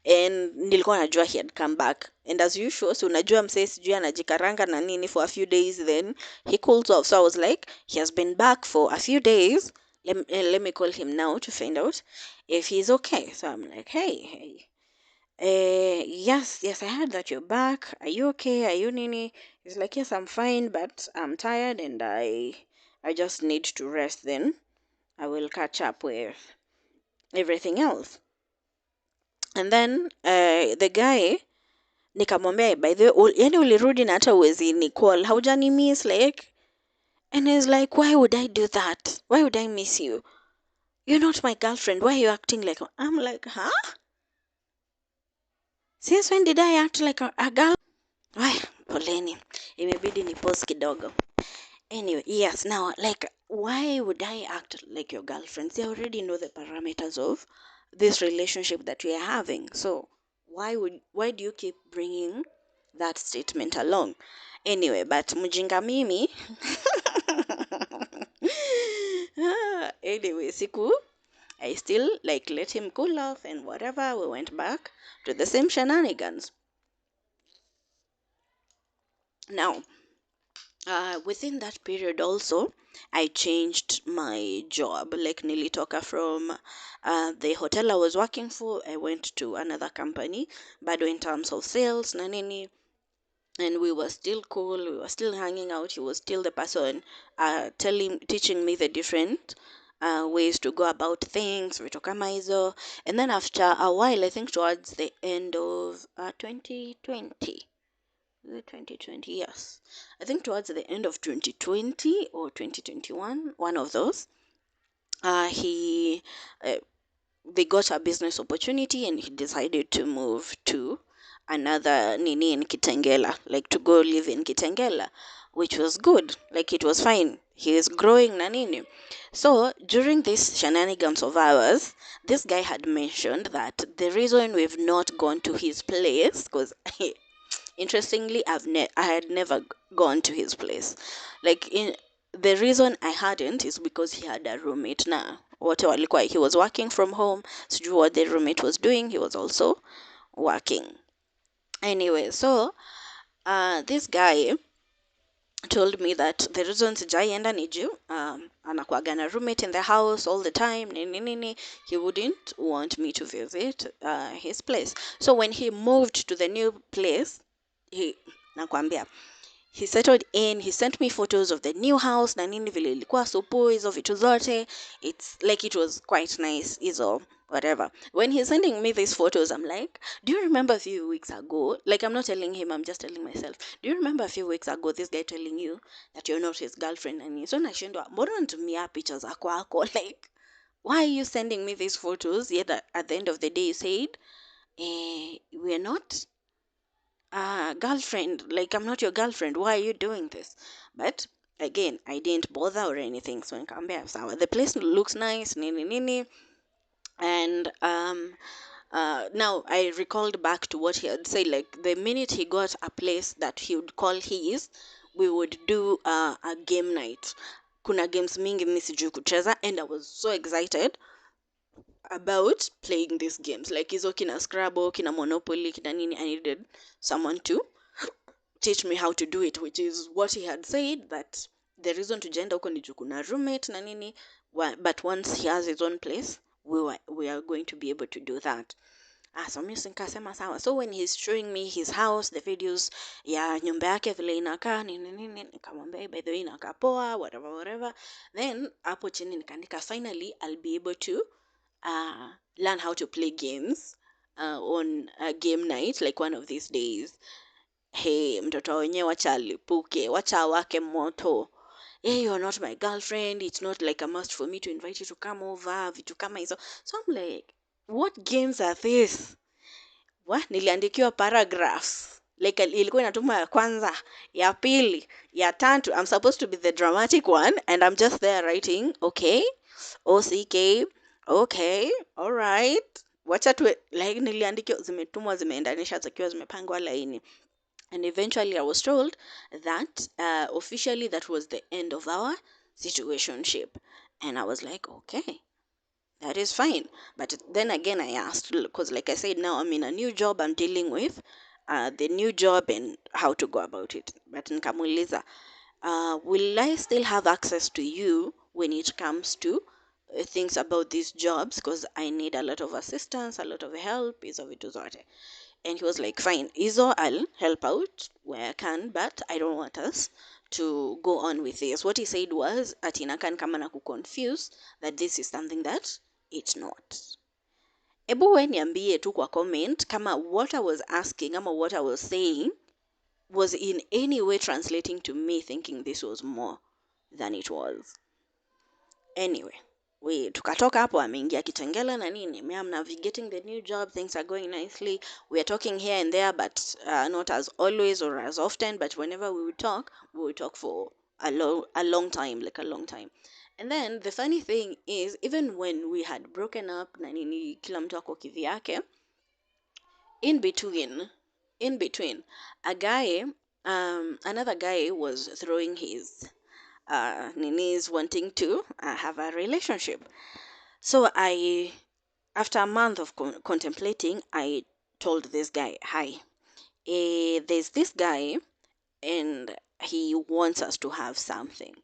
And nilikuwa najua he had come back. And as usual, so unajua msee sijui anajikaranga na nini for a few days, then he cools off. So I was like, he has been back for a few days. Let me call him now to find out if he's okay. So I'm like, hey. Yes, I heard that you're back. Are you okay? Are you nini? He's like, yes, I'm fine, but I'm tired and I just need to rest. Then I will catch up with everything else. And then the guy nikamwambia, by the way, yani ulirudi na hata uwezi ni call, haujani miss like. And he's like, why would I do that? Why would I miss you? You're not my girlfriend. Why are you acting like? I'm like, huh? Since when did I act like a girl? Why, poleni, imebidi ni pause kidogo. Anyway, yes, now, like, why would I act like your girlfriend? They already know the parameters of this relationship that we are having. So why do you keep bringing that statement along? Anyway, but mjinga mimi. Anyway, siku, I still like let him cool off and whatever. We went back to the same shenanigans. Now, within that period also, I changed my job. Like nilitoka from the hotel I was working for, I went to another company, but in terms of sales na nini, and we were still cool, we were still hanging out. He was still the person teaching me the different ways to go about things, vitu kama hizo. And then after a while, I think towards the end of 2020, 2020, yes, I think towards the end of 2020 or 2021, one of those, he they got a business opportunity and he decided to move to another nini in Kitengela, like to go live in Kitengela, which was good. Like it was fine. He is growing na nini. So during this shenanigans of ours, this guy had mentioned that the reason we've not gone to his place, because interestingly, I had never gone to his place. Like in the reason I hadn't is because he had a roommate now. Wote walikuwa, he was working from home. Sijui what the roommate was doing. He was also working. Anyway, so this guy told me that the reason sijaienda ni juu anakuwaga na roommate in the house all the time nini nini. He wouldn't want me to visit his place. So when he moved to the new place, he nakwambia, he settled in, he sent me photos of the new house na nini vile ilikuwa supu hizo vitu zote. It's like it was quite nice hizo whatever. When he's sending me these photos, I'm like, do you remember a few weeks ago, like I'm not telling him, I'm just telling myself, do you remember a few weeks ago this guy telling you that you're not his girlfriend? And so nashindwa, mbona unatumia picha za kwako? Like, why are you sending me these photos yet at the end of the day you said we're not girlfriend, like I'm not your girlfriend, why are you doing this? But again, I didn't bother or anything. So nikamwambia sawa, the place looks nice nini nini. And now I recalled back to what he had said. Like the minute he got a place that he would call his, we would do a game night. Kuna games mingi mimi sijui kucheza, and I was so excited about playing these games, like hizo kina Scrabble, kina Monopoly, kina nini. I needed someone to teach me how to do it, which is what he had said, that the reason to jenda huko ni juu kuna roommate na nini. But once he has his own place, we are going to be able to do that. So mimi nikasema sawa. So when he's showing me his house, the videos ya nyumba yake vile inakaa nini nini, nikamwambia by the way inakaa poa, whatever whatever. Then hapo chini nikaandika, finally I'll be able to learn how to play games on a game night, like one of these days. Hey, mtoto wenyewe wacha alipuke, wacha wake moto. Hey, you're not my girlfriend, it's not like a must for me to invite you to come over, vitu kama hizo. So I'm like, what games are this? Niliandikiwa paragraphs, like ilikuwa inatuma ya kwanza, ya pili, ya tatu. I'm supposed to be the dramatic one and I'm just there writing okay, OCK, okay, all right. Wacha tu, like niliandikiwa, zimetumwa zimeendanisha zikiwa zimepangwa laini. And eventually I was told that officially that was the end of our situationship. And I was like, okay, that is fine. But then again, I asked, because like I said, now I'm in a new job, I'm dealing with the new job and how to go about it. But nikamuuliza, will I still have access to you when it comes to things about these jobs? Because I need a lot of assistance, a lot of help, hizo vitu zote. And he was like, fine, Izo, I'll help out where I can, but I don't want us to go on with this. What he said was, atinakan kama na confuse that this is something that it's not. Ebu we niambie tu kwa comment kama what I was asking ama what I was saying was in any way translating to me thinking this was more than it was. Anyway, tukatoka hapo, ameingia Kitengela na nini. I'm navigating the new job, things are going nicely. We are talking here and there, but not as always or as often. But whenever we would talk for a long time, like a long time. And then the funny thing is, even when we had broken up na nini, kila mtu ako kivyake, in between, a guy, another guy was throwing his Nini's wanting to have a relationship. So after a month of contemplating, I told this guy, hi, there's this guy and he wants us to have something.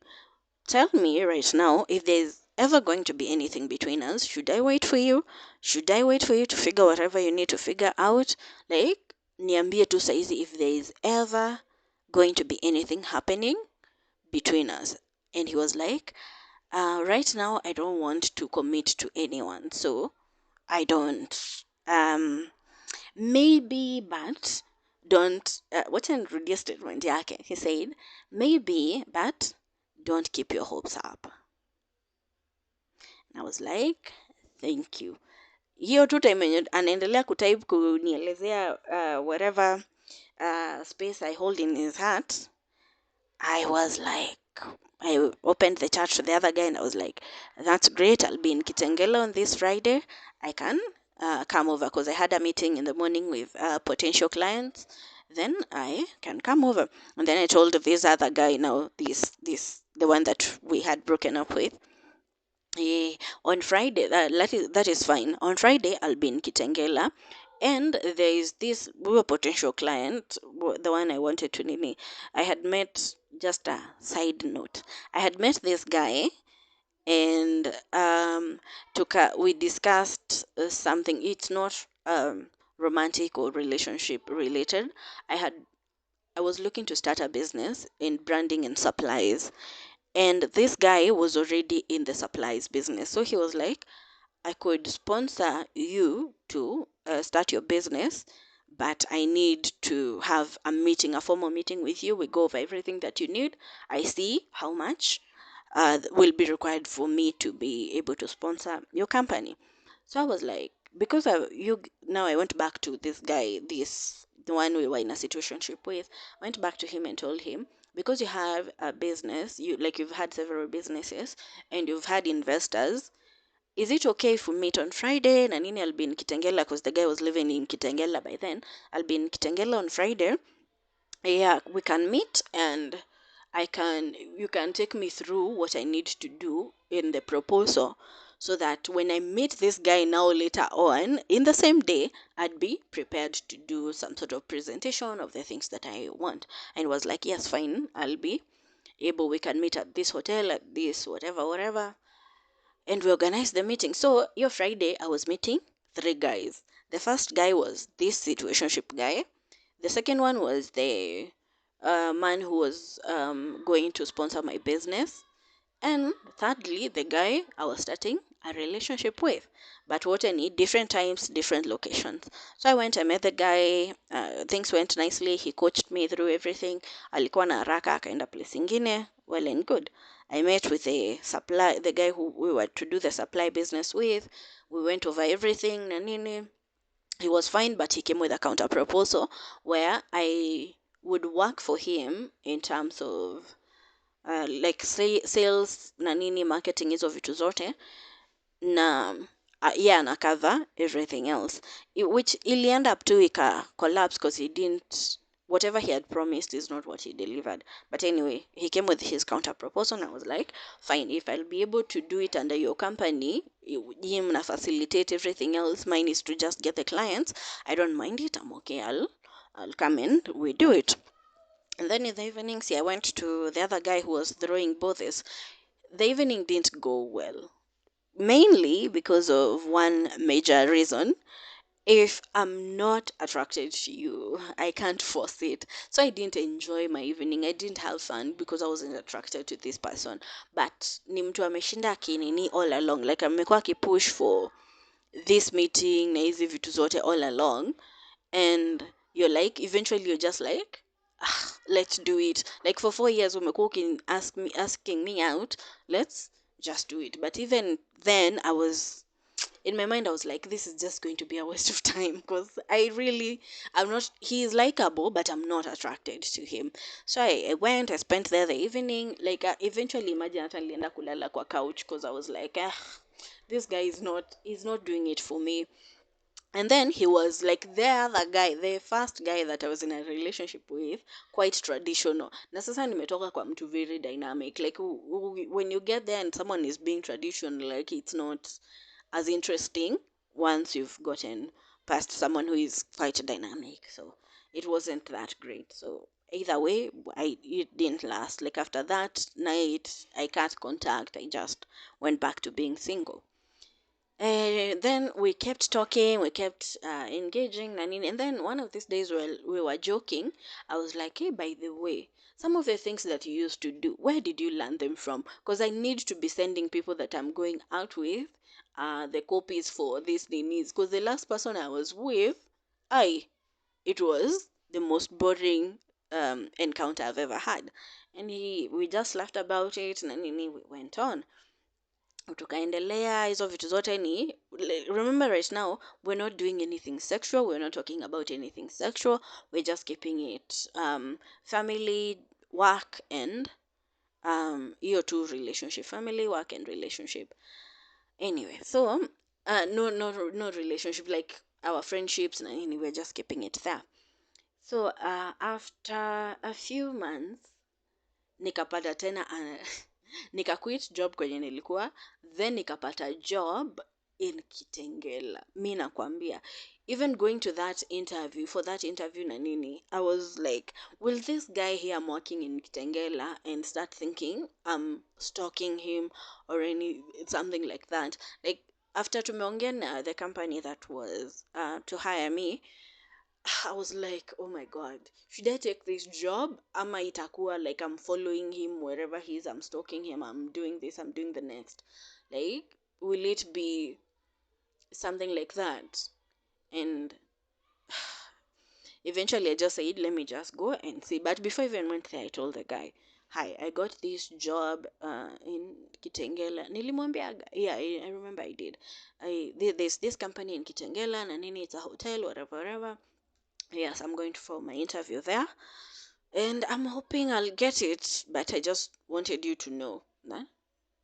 Tell me right now if there's ever going to be anything between us. Should I wait for you? Should I wait for you to figure whatever you need to figure out? Like, niambie tu saizi if there is ever going to be anything happening between us. And he was like, right now I don't want to commit to anyone, so I don't. Maybe, but don't. What's an reduced statement yake? He said, maybe, but don't keep your hopes up. I was like, thank you. Hiyo tu time yenye anaendelea kutype kunielezea whatever space I hold in his heart, I was like, I opened the chat to the other guy and I was like, that's great. I'll be in Kitengela on this Friday. I can come over because I had a meeting in the morning with potential clients. Then I can come over. And then I told this other guy now, the one that we had broken up with. On Friday, that is fine. On Friday, I'll be in Kitengela, and there is this we were potential client, the one I wanted to nini. I had met, just a side note. I had met this guy, and we discussed something. It's not romantic or relationship related. I had I was looking to start a business in branding and supplies, and this guy was already in the supplies business. So he was like, I could sponsor you to start your business, but I need to have a meeting, a formal meeting with you. We go over everything that you need. I see how much will be required for me to be able to sponsor your company. So I was like, because now I went back to this guy, the one we were in a situationship with. I went back to him and told him, because you have a business, you've had several businesses and you've had investors, is it okay if we meet on Friday? Na nini, I'll be in Kitengela because the guy was living in Kitengela by then. I'll be in Kitengela on Friday. Yeah, we can meet and you can take me through what I need to do in the proposal so that when I meet this guy now later on in the same day, I'd be prepared to do some sort of presentation of the things that I want. And was like, yes, fine, I'll be able, we can meet at this hotel, at this, whatever, whatever. And we organized the meeting. So your Friday, I was meeting three guys. The first guy was this situationship guy. The second one was the man who was going to sponsor my business. And thirdly, the guy I was starting a relationship with. But what I need, different times, different locations. So I went, I met the guy. Things went nicely. He coached me through everything. Alikuwa na haraka akaenda place ingine. Well and good. I met with the guy who we were to do the supply business with. We went over everything. Na nini. He was fine, but he came with a counter proposal where I would work for him in terms of like sales na nini, marketing, hizo vitu zote, na yeah, na cover everything else, which ili end up to ika collapse because he didn't, whatever he had promised is not what he delivered. But anyway, he came with his counter proposal and I was like, fine, if I'll be able to do it under your company, him na facilitate everything else, mine is to just get the clients, I don't mind it, I'm okay, I'll come in, we do it. And then in the evenings, I went to the other guy who was throwing bothes. The evening didn't go well, mainly because of one major reason. If I'm not attracted to you, I can't force it. So I didn't enjoy my evening. I didn't have fun because I wasn't attracted to this person. But ni mtu ameshinda akinini all along. Like amekuwa akipush for this meeting na hizi vitu zote all along. And you're like, eventually you're just like, let's do it. Like for 4 years umekuwa asking me out, let's just do it. But even then I was in my mind, I was like, this is just going to be a waste of time because I'm not, he is likable, but I'm not attracted to him. So I went, I spent there the evening. Like, eventually, imagine hata nilienda kulala kwa couch because I was like, this guy he's not doing it for me. And then he was like the other guy, the first guy that I was in a relationship with, quite traditional. Na sasa nimetoka kwa mtu very dynamic. Like when you get there and someone is being traditional, like it's not as interesting once you've gotten past someone who is quite dynamic. So it wasn't that great. So either way, it didn't last. Like after that night, I cut contact. I just went back to being single. Then we kept talking, we kept engaging, and then one of these days while we were joking, I was like, hey, by the way, some of the things that you used to do, where did you learn them from? Because I need to be sending people that I'm going out with the copies for these needs. Because the last person I was with, it was the most boring encounter I've ever had. And we just laughed about it, and we went on. tukaendelea hizo vitu zote ni remember, right now we're not doing anything sexual, we're not talking about anything sexual, we're just keeping it family, work and hiyo tu relationship, family, work and relationship. Anyway, so no relationship, like our friendships na nini, we're just keeping it there. So after a few months nikapata tena nika quit job kwenye nilikuwa, then nikapata job in Kitengela. Mi nakwambia, even going to that interview, for that interview na nini, I was like, will this guy here I'm working in Kitengela and start thinking I'm stalking him or something like that. Like after tumeongea na the company that was to hire me, I was like, oh my God, should I take this job? Ama itakuwa like I'm following him wherever he is, I'm stalking him, I'm doing this, I'm doing the next. Like, will it be something like that? And eventually I just said, let me just go and see. But before I even went there, I told the guy, hi, I got this job in Kitengela. Nilimwambia, yeah, I remember I did. There's this company in Kitengela, na nini, it's a hotel, whatever, whatever. Yes, I'm going for my interview there and I'm hoping I'll get it, but I just wanted you to know that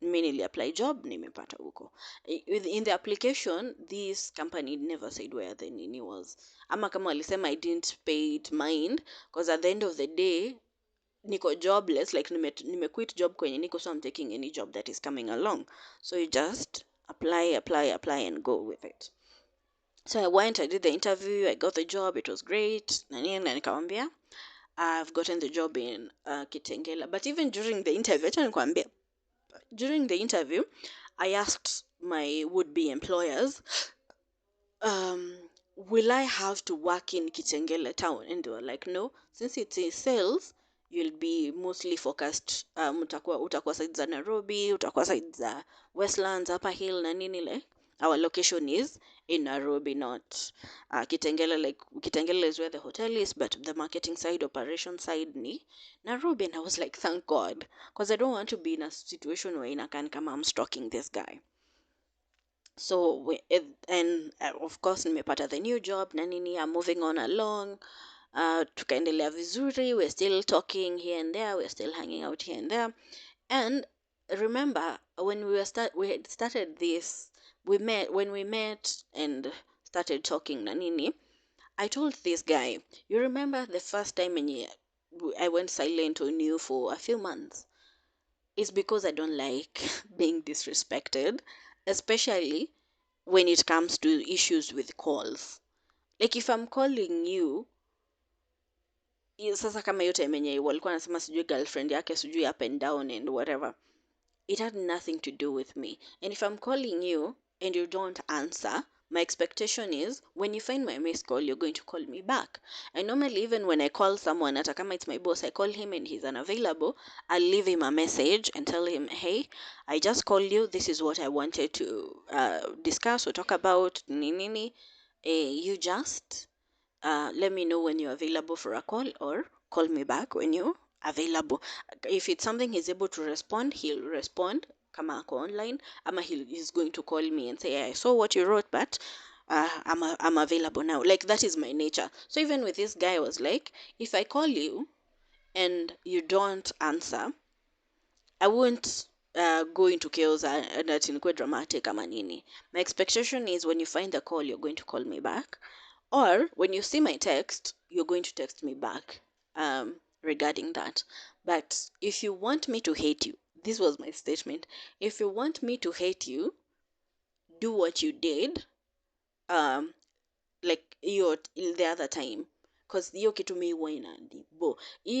mi nili-apply job, nimepata huko. In the application, this company never said where the nini was. Ama kama walisema, I didn't pay it mind, because at the end of the day, niko jobless, like nime quit job kwenye niko, so I'm taking any job that is coming along. So you just apply and go with it. So I went, I did the interview, I got the job, it was great. Na nini, na nikamwambia, I've gotten the job in Kitengela. But even during the interview, acha nikwambie, during the interview, I asked my would-be employers, um, will I have to work in Kitengela town? And they were like, no, since it's in sales, you'll be mostly focused, utakuwa side za Nairobi, utakuwa side za Westlands, Upper Hill, na nini, like, our location is in Nairobi, not Kitengela. Like, Kitengela is where the hotel is, but the marketing side, operation side ni Nairobi. And I was like, thank God, because I don't want to be in a situation where inakan kama I'm stalking this guy. So of course nimepata the new job na nini, I'm moving on along, tukaendelea vizuri, we're still talking here and there, we're still hanging out here and there. And remember, when we had started this, when we met and started talking na nini, I told this guy, you remember the first time when I went silent on you for a few months? It's because I don't like being disrespected, especially when it comes to issues with calls. Like if I'm calling you, sasa kama yote menye walikuwa nasema sijui girlfriend yake sijui up and down and whatever, it had nothing to do with me. And if I'm calling you and you don't answer, my expectation is when you find my missed call, you're going to call me back. And normally, even when I call someone, hata kama it's my boss, I call him and he's unavailable, I'll leave him a message and tell him, hey, I just called you. This is what I wanted to discuss or talk about. Nini. You just let me know when you're available for a call or call me back when you're available. If it's something he's able to respond, he'll respond kama ako online, ama he's going to call me and say, I saw what you wrote, but I'm available now. Like, that is my nature. So even with this guy, I was like, if I call you and you don't answer, I won't go into chaos and that in dramatic ama nini. My expectation is when you find the call, you're going to call me back. Or when you see my text, you're going to text me back regarding that. But if you want me to hate you, this was my statement. If you want me to hate you, do what you did, um, like the other time. Because hiyo kitu mi huwa inanibo.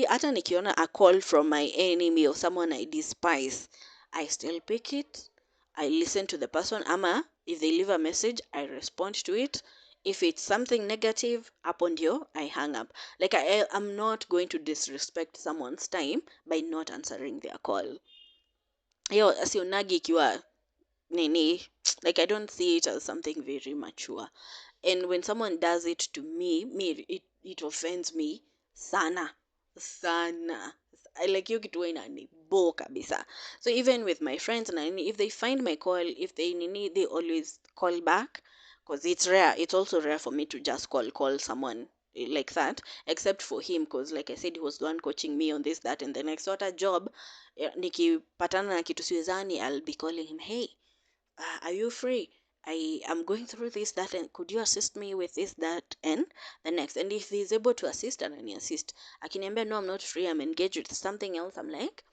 Hata nikiona a call from my enemy or someone I despise, I still pick it. I listen to the person. Ama if they leave a message, I respond to it. If it's something negative, hapo ndio I hang up. Like I'm not going to disrespect someone's time by not answering their call. Hiyo sionagi ikiwa nini, like I don't see it as something very mature. And when someone does it to me, it offends me sana. Sana. I like hiyo kitu huwa inanibo kabisa. So even with my friends na nini, if they find my call, if they nini, they always call back, because it's rare, it's also rare for me to just call someone like that, except for him, because like I said, he was the one coaching me on this, that, and the next sort of job. Nikipatana na kitu siwezani, I'll be calling him, hey, are you free? I am going through this, that, and could you assist me with this, that, and the next? And if he's able to assist, and I assist. Akiniambia, no, I'm not free, I'm engaged with something else, I'm like,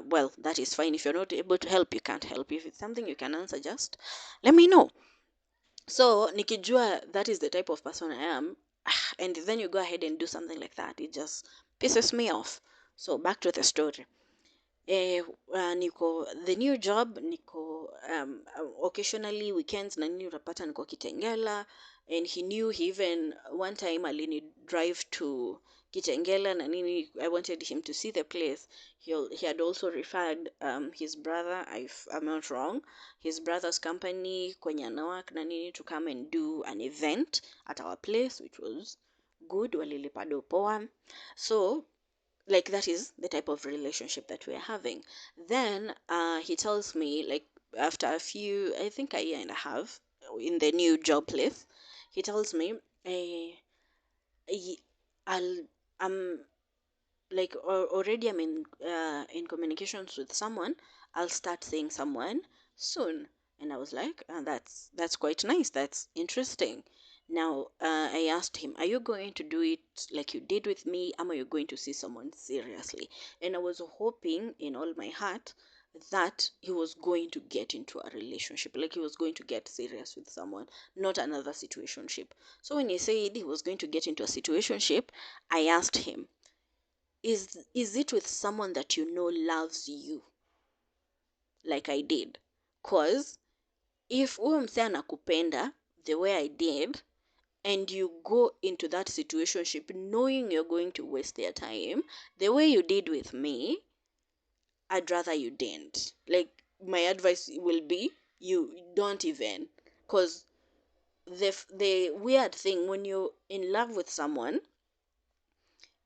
well, that is fine. If you're not able to help, you can't help. If it's something you can answer, just let me know. So, nikijua that is the type of person I am, and then you go ahead and do something like that, it just pisses me off. So, back to the story. Niko the new job, niko occasionally weekends na nini utapata niko Kitengela, and he knew, he even one time alini drive to Kitengela na nini. I wanted him to see the place. He had also referred his brother, if I'm not wrong, his brother's company kwenye anawak na nini, to come and do an event at our place, which was good, walilipa do poa. So like that is the type of relationship that we're having. Then he tells me, like, after a few, I think a year and a half in the new job place, he tells me, eh, I- I'll I'm like, already I'm in communications with someone, I'll start seeing someone soon. And I was like, that's quite nice, that's interesting. Now I asked him, are you going to do it like you did with me, am you going to see someone seriously? And I was hoping in all my heart that he was going to get into a relationship, like he was going to get serious with someone, not another situationship. So when he said he was going to get into a situationship, I asked him, is it with someone that you know loves you like I did? Cause if huyo msee anakupenda the way I did, and you go into that situationship knowing you're going to waste their time the way you did with me, I'd rather you didn't. Like, my advice will be, you don't even. Cause the weird thing, when you're in love with someone,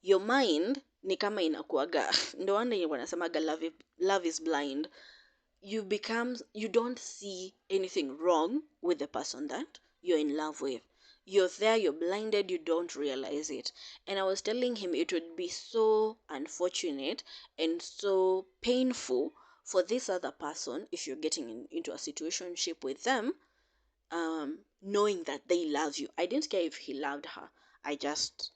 your mind ni kama inakuaga ndo wanasemaga love is blind. You don't see anything wrong with the person that you're in love with. You're there, you're blinded, you don't realize it. And I was telling him it would be so unfortunate and so painful for this other person, if you're getting into a situationship with them, knowing that they love you. I didn't care if he loved her. I just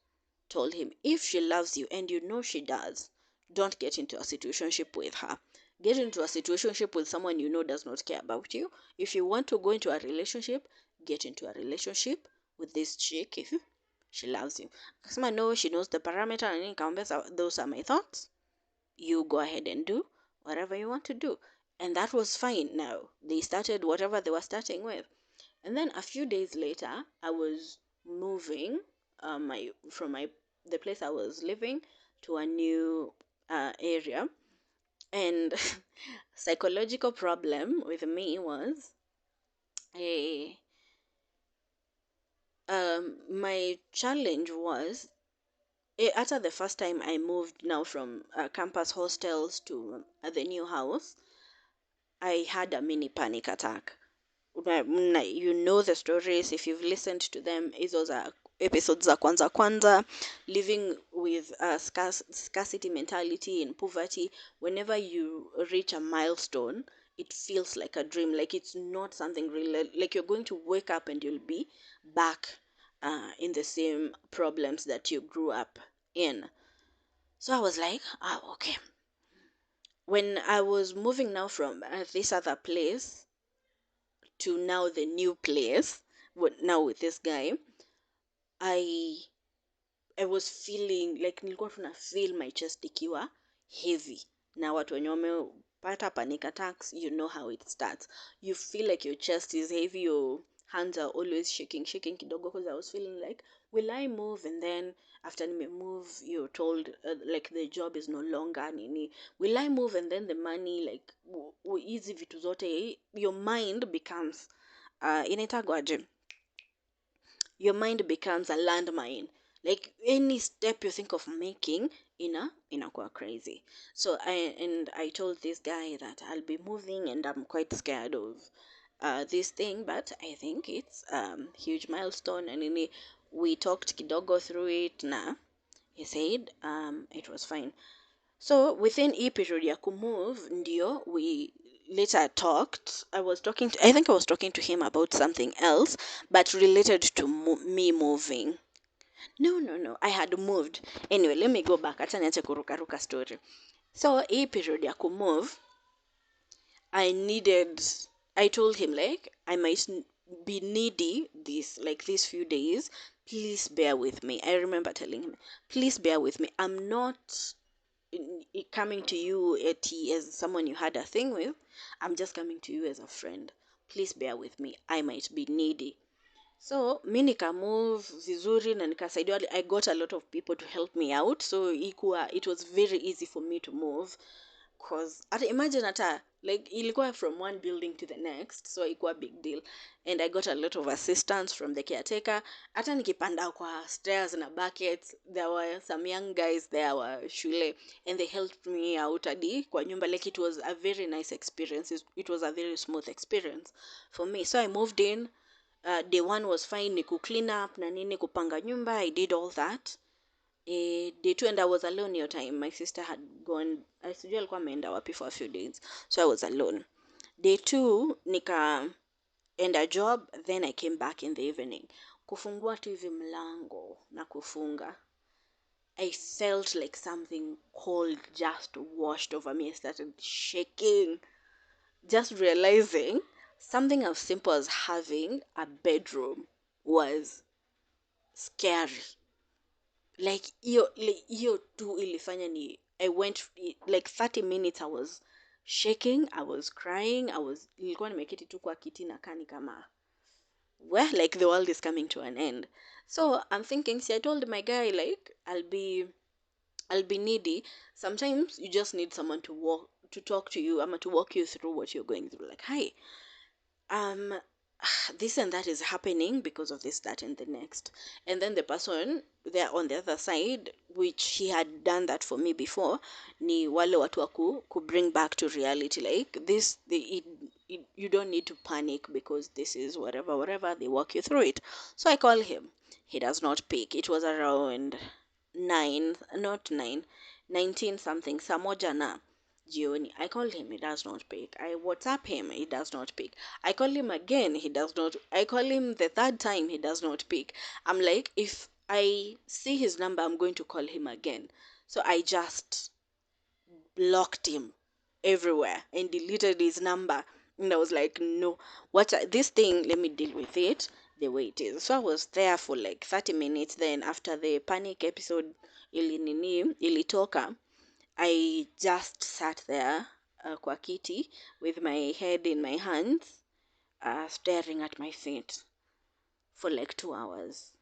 told him, if she loves you and you know she does, don't get into a situationship with her. Get into a situationship with someone you know does not care about you. If you want to go into a relationship, get into a relationship with this chick if she loves you. Kasema no, she knows the parameter, and nikamwambia those are my thoughts. You go ahead and do whatever you want to do. And that was fine. Now, they started whatever they were starting with. And then a few days later, I was moving from the place I was living to a new area, and psychological problem with me was a my challenge was, after the first time I moved now from campus hostels to the new house, I had a mini panic attack. You know the stories, if you've listened to them, hizo za episodes za kwanza kwanza, living with a scarcity mentality and poverty. Whenever you reach a milestone, it feels like a dream, like it's not something real, like you're going to wake up and you'll be back in the same problems that you grew up in. So I was like, okay. When I was moving now from this other place to now the new place, now with this guy, I I was feeling like nilikuwa tuna feel my chest ikiwa heavy. Na watu wenye wamepata panic attacks, you know how it starts. You feel like your chest is heavy, your hands are always shaking kidogo, because I was feeling like, will I move? And then after me move, you're told like the job is no longer nini. Will I move? And then the money, like easy vitu zote, your mind becomes inaitagwaje, your mind becomes a landmine. Like any step you think of making, inakuwa crazy. So I told this guy that I'll be moving and I'm quite scared of this thing, but I think it's huge milestone, and we talked kidogo through it na he said it was fine. So within hii period ya kumove ndio we later talked. I think I was talking to him about something else but related to me moving. No, I had moved. Anyway, let me go back. Acha niache kurukaruka story. So hii period ya kumove, I told him like I might be needy these few days. Please bear with me. I remember telling him, please bear with me. I'm not coming to you as someone you had a thing with. I'm just coming to you as a friend. Please bear with me. I might be needy. So mi nika move vizuri na nikasaidiwa. I got a lot of people to help me out, so it was very easy for me to move. Cause imagine like ilikuwa from one building to the next, so ikuwa big deal, and I got a lot of assistance from the caretaker. Hata nikipanda kwa stairs na buckets, there were some young guys there were shule, and they helped me out hadi kwa nyumba. Like it was a very nice experience. It was a very smooth experience for me. So I moved in. Day one was fine, ni clean up na nini, kupanga nyumba. I did all that. Day two, and I was alone your time. My sister had gone, sijui alikuwa ameenda wapi for a few days, so I was alone. Day two nika end a job, then I came back in the evening. Kufungua tu hivi mlango na kufunga, I felt like something cold just washed over me. I started shaking, just realizing something as simple as having a bedroom was scary. Like hiyo tu ilifanya ni I went like 30 minutes. I was shaking, I was crying, nilikuwa nimeketi tu kwa kiti na kani kama like the world is coming to an end. So I'm thinking, see, I told my guy like I'll be needy. Sometimes you just need someone to talk to you, to walk you through what you're going through. Like, hi, um this and that is happening because of this, that, and the next. And then the person there on the other side, which he had done that for me before, ni wale watu wa ku bring back to reality. Like this, you don't need to panic because this is whatever, they walk you through it. So I call him. He does not pick. It was around 9, not 9, 19 something, saa moja na jioni. I called him, he does not pick. I WhatsApp him, he does not pick. I call him again, he does not. I call him the third time, he does not pick. I'm like, if I see his number, I'm going to call him again. So I just blocked him everywhere and deleted his number. And I was like, no, this thing, let me deal with it the way it is. So I was there for like 30 minutes. Then after the panic episode ilitoka, I just sat there kwa kiti with my head in my hands, staring at my feet for like 2 hours.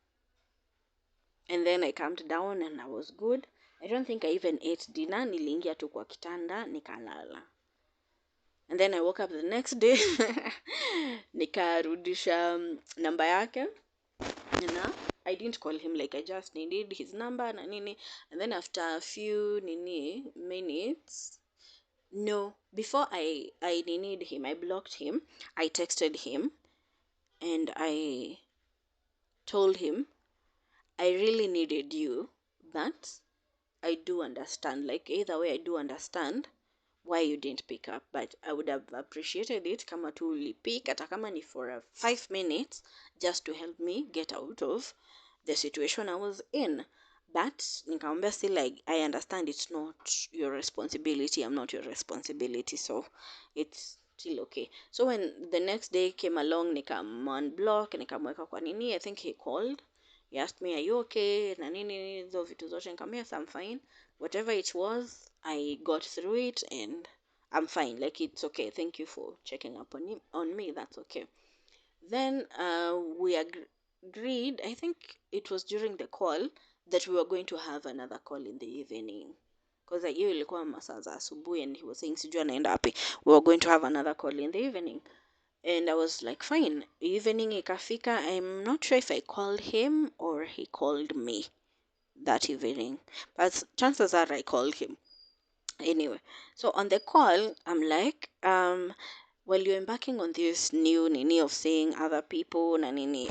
And then I calmed down and I was good. I don't think I even ate dinner. Niliingia tu kwa kitanda, nikalala. And then I woke up the next day, nikarudisha namba yake. Na I didn't call him, like I just needed his number na nini. And then after a few minutes, no, before I needed him, I blocked him. I texted him and I told him I really needed you, but I do understand. Like either way, I do understand why you didn't pick up, but I would have appreciated it kama tu ulipick, hata kama ni for 5 minutes, just to help me get out of the situation I was in. But nikamwambia still, like, I understand it's not your responsibility. I'm not your responsibility, so it's still okay. So when the next day came along, unblock, nikamweka kwa nini. I think he called. He asked me, are you okay? Na nini hizo vitu zote. Nikamwambia, yes, I'm fine. Whatever it was, I got through it and I'm fine. Like, it's okay. Thank you for checking up on me. That's okay. Then we agreed, I think it was during the call, that we were going to have another call in the evening. Because hiyo ilikuwa masaa za asubuhi and he was saying sijui anaenda wapi. We were going to have another call in the evening. And I was like, fine. Evening ikafika, I'm not sure if I called him or he called me. that evening. But chances are I called him anyway. So on the call, I'm like, while you're embarking on this new nini of seeing other people na nini,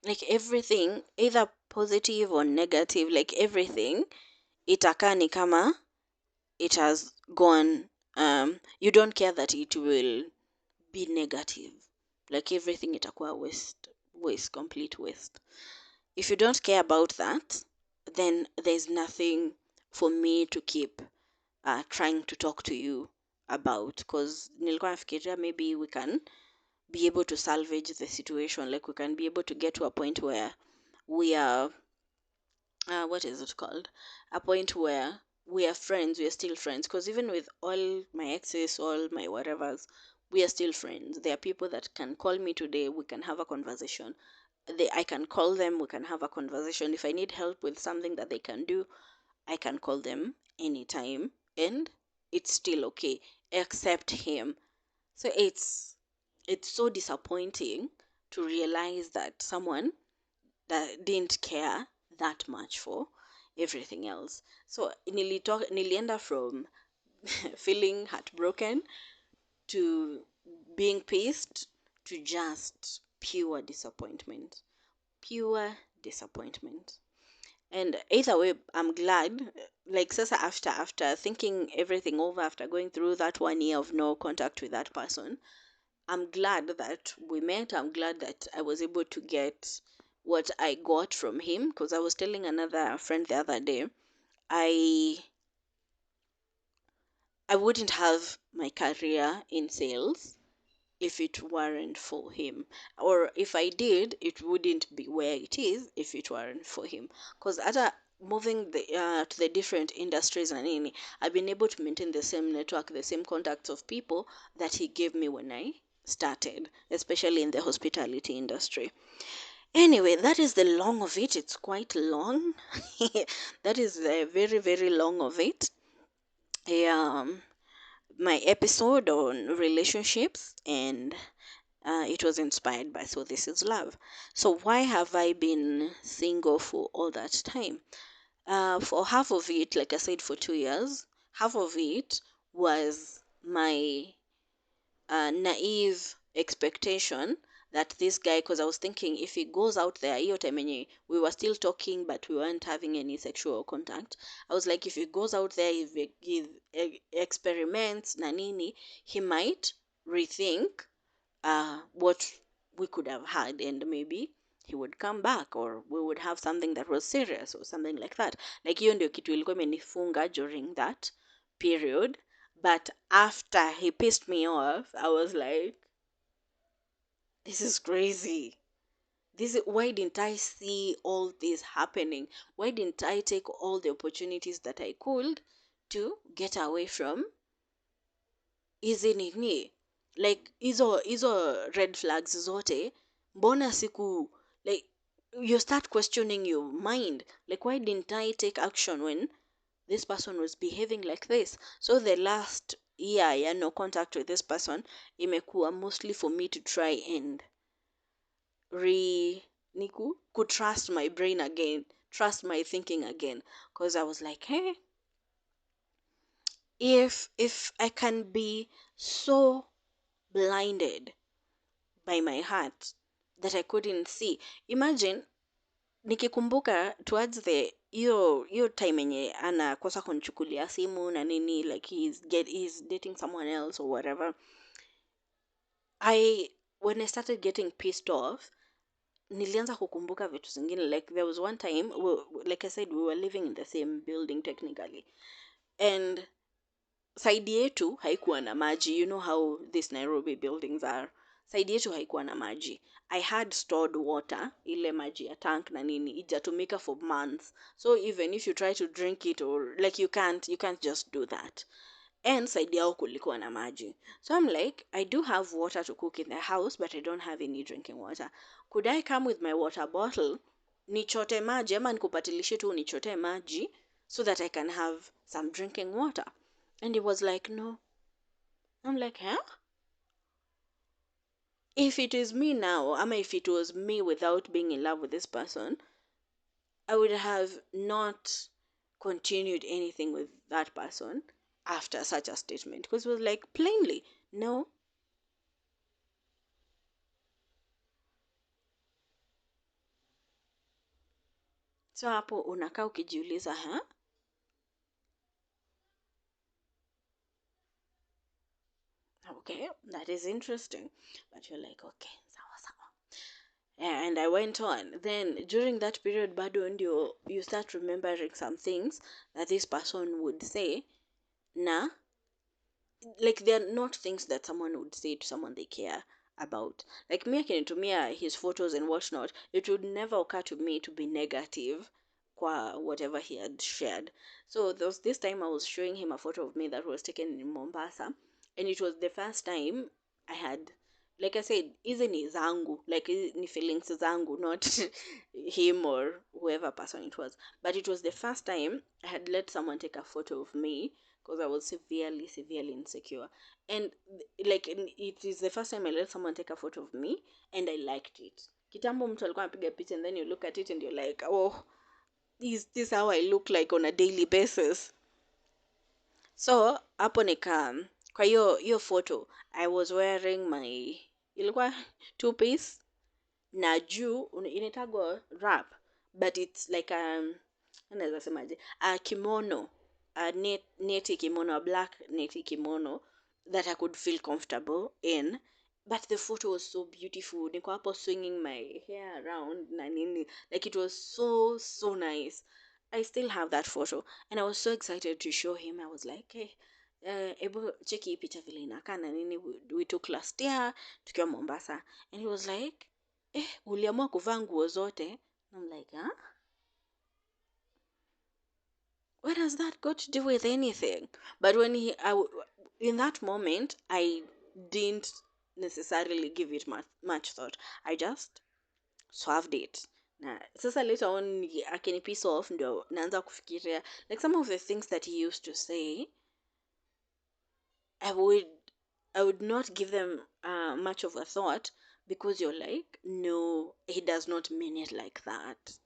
like everything, either positive or negative, like everything itakaa ni kama it has gone, you don't care that it will be negative, like everything itakuwa waste, complete waste. If you don't care about that, then there's nothing for me to keep trying to talk to you about, because nilikuwa nafikiria maybe we can be able to salvage the situation, like we can be able to get to a point where we are what is it called, a point where we are friends, we are still friends, because even with all my exes, all my whatevers, we are still friends. There are people that can call me today, we can have a conversation. I can call them, we can have a conversation. If I need help with something that they can do, I can call them anytime, and it's still okay, except him. So it's so disappointing to realize that someone that didn't care that much for everything else. So nilienda from feeling heartbroken to being pissed to just pure disappointment. And either way, I'm glad. Like sasa, after thinking everything over, after going through that 1 year of no contact with that person, I'm glad that we met. I'm glad that I was able to get what I got from him, because I was telling another friend the other day, I I wouldn't have my career in sales if it weren't for him, or if I did, it wouldn't be where it is if it weren't for him. Because after moving to the different industries and any, I've been able to maintain the same network, the same contacts of people that he gave me when I started, especially in the hospitality industry. Anyway, that is the long of it. It's quite long. That is the very, very long of it. Um, my episode on relationships, and it was inspired by So This Is Love. So, why have I been single for all that time? For half of it, like I said, for 2 years, half of it was my naive expectation that this guy, because I was thinking if he goes out there, hiyo time yenye we were still talking but we weren't having any sexual contact, I was like, if he goes out there, if he experiments na nini, he might rethink what we could have had, and maybe he would come back, or we would have something that was serious or something like that. Like hiyo ndio kitu ilikuwa imenifunga during that period. But after he pissed me off, I was like, this is crazy. Why didn't I see all this happening? Why didn't I take all the opportunities that I could to get away from hizi nini, like hizo red flags zote? Mbona siku, like, you start questioning your mind, like, why didn't I take action when this person was behaving like this? So the last year ya no contact with this person imekuwa mostly for me to try and could trust my brain again, trust my thinking again, because I was like, hey, if I can be so blinded by my heart that I couldn't see. Imagine nikikumbuka towards the hiyo time yenye anakosa kunichukulia simu na nini, like he's dating someone else or whatever. When I started getting pissed off, nilianza kukumbuka vitu zingine. Like there was one time, like I said, we were living in the same building technically, and side yetu haikuwa na maji. You know how these Nairobi buildings are. Side yetu haikuwa na maji. I had stored water, ile maji ya tank na nini, ijatumika for months. So even if you try to drink it, or like you can't just do that. And side yao kulikuwa na maji. So I'm like, I do have water to cook in the house, but I don't have any drinking water. Could I come with my water bottle, nichote maji, ama nikupatilishe tu nichote maji, so that I can have some drinking water? And he was like, no. I'm like, huh? If it is me now, if it was me without being in love with this person, I would have not continued anything with that person after such a statement. Because it was like, plainly, no. So hapo unakaa ukijiuliza, okay, that is interesting. But you're like, okay, sawa sawa. And I went on. Then during that period, bado ndio you start remembering some things that this person would say. Na, like they're not things that someone would say to someone they care about. Like me akinitumia his photos and whatnot, it would never occur to me to be negative kwa whatever he had shared. So there was this time I was showing him a photo of me that was taken in Mombasa, and it was the first time I had, like I said, hizi ni zangu, like hizi ni feelings zangu, not him or whoever person it was. But it was the first time I had let someone take a photo of me because I was severely, severely insecure. And like it is the first time I let someone take a photo of me and I liked it. Kitambo mtu alikuwa anapiga picha and then you look at it and you're like, oh, this how I look like on a daily basis. So hapo nika, kwa hiyo photo I was wearing my, ilikuwa two piece na juu inaitagwa wrap, but it's like naweza semaje, a kimono, a neti kimono, a black neti kimono that I could feel comfortable in. But the photo was so beautiful, niko hapo swinging my hair around na nini, like it was so nice. I still have that photo and I was so excited to show him. I was like, hey, ebu cheki hii picha vile inakaa na nini, we took last year tukiwa Mombasa. And he was like, uliamua kuvaa nguo zote. I'm like, huh? What does that got to do with anything? But when in that moment, I didn't necessarily give it much thought. I just swerved it. Na sasa later on akini piss off ndio naanza kufikiria, like some of the things that he used to say, I would I would not give them much of a thought, because you're like, no, he does not mean it like that.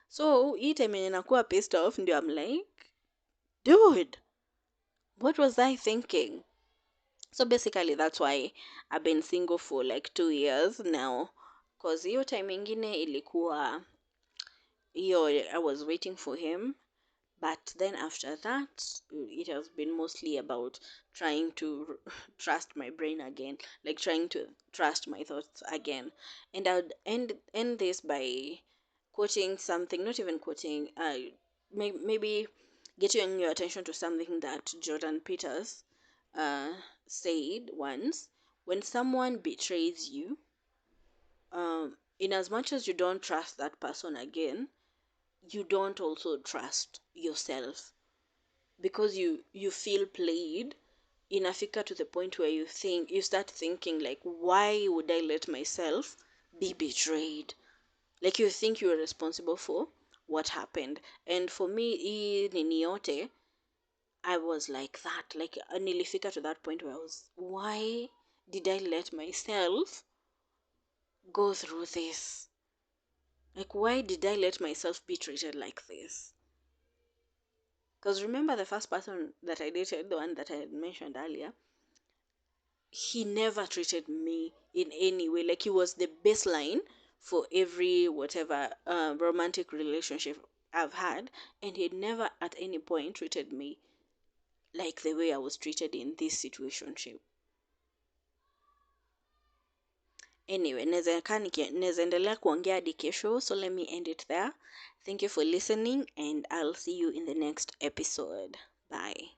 So hii time yenye nakuwa pissed off ndio I'm like, dude, what was I thinking? So basically that's why I've been single for like 2 years now, cause hiyo time ingine ilikuwa hiyo I was waiting for him. But then after that, it has been mostly about trying to trust my brain again, like trying to trust my thoughts again. And I would end this by quoting something, not even quoting, maybe getting your attention to something that Jordan Peters uh, said once. When someone betrays you, in as much as you don't trust that person again, you don't also trust yourself, because you feel played. Inafika to the point where you start thinking like, why would I let myself be betrayed? Like you think you're responsible for what happened. And for me, hii nini yote, I was like that, like nilifika to that point where I was, why did I let myself go through this? Like, why did I let myself be treated like this? Because remember the first person that I dated, the one that I had mentioned earlier, he never treated me in any way. Like he was the baseline for every whatever romantic relationship I've had, and he never at any point treated me like the way I was treated in this situationship. Anyway, naweza endelea kuongea hadi kesho, so let me end it there. Thank you for listening and I'll see you in the next episode. Bye.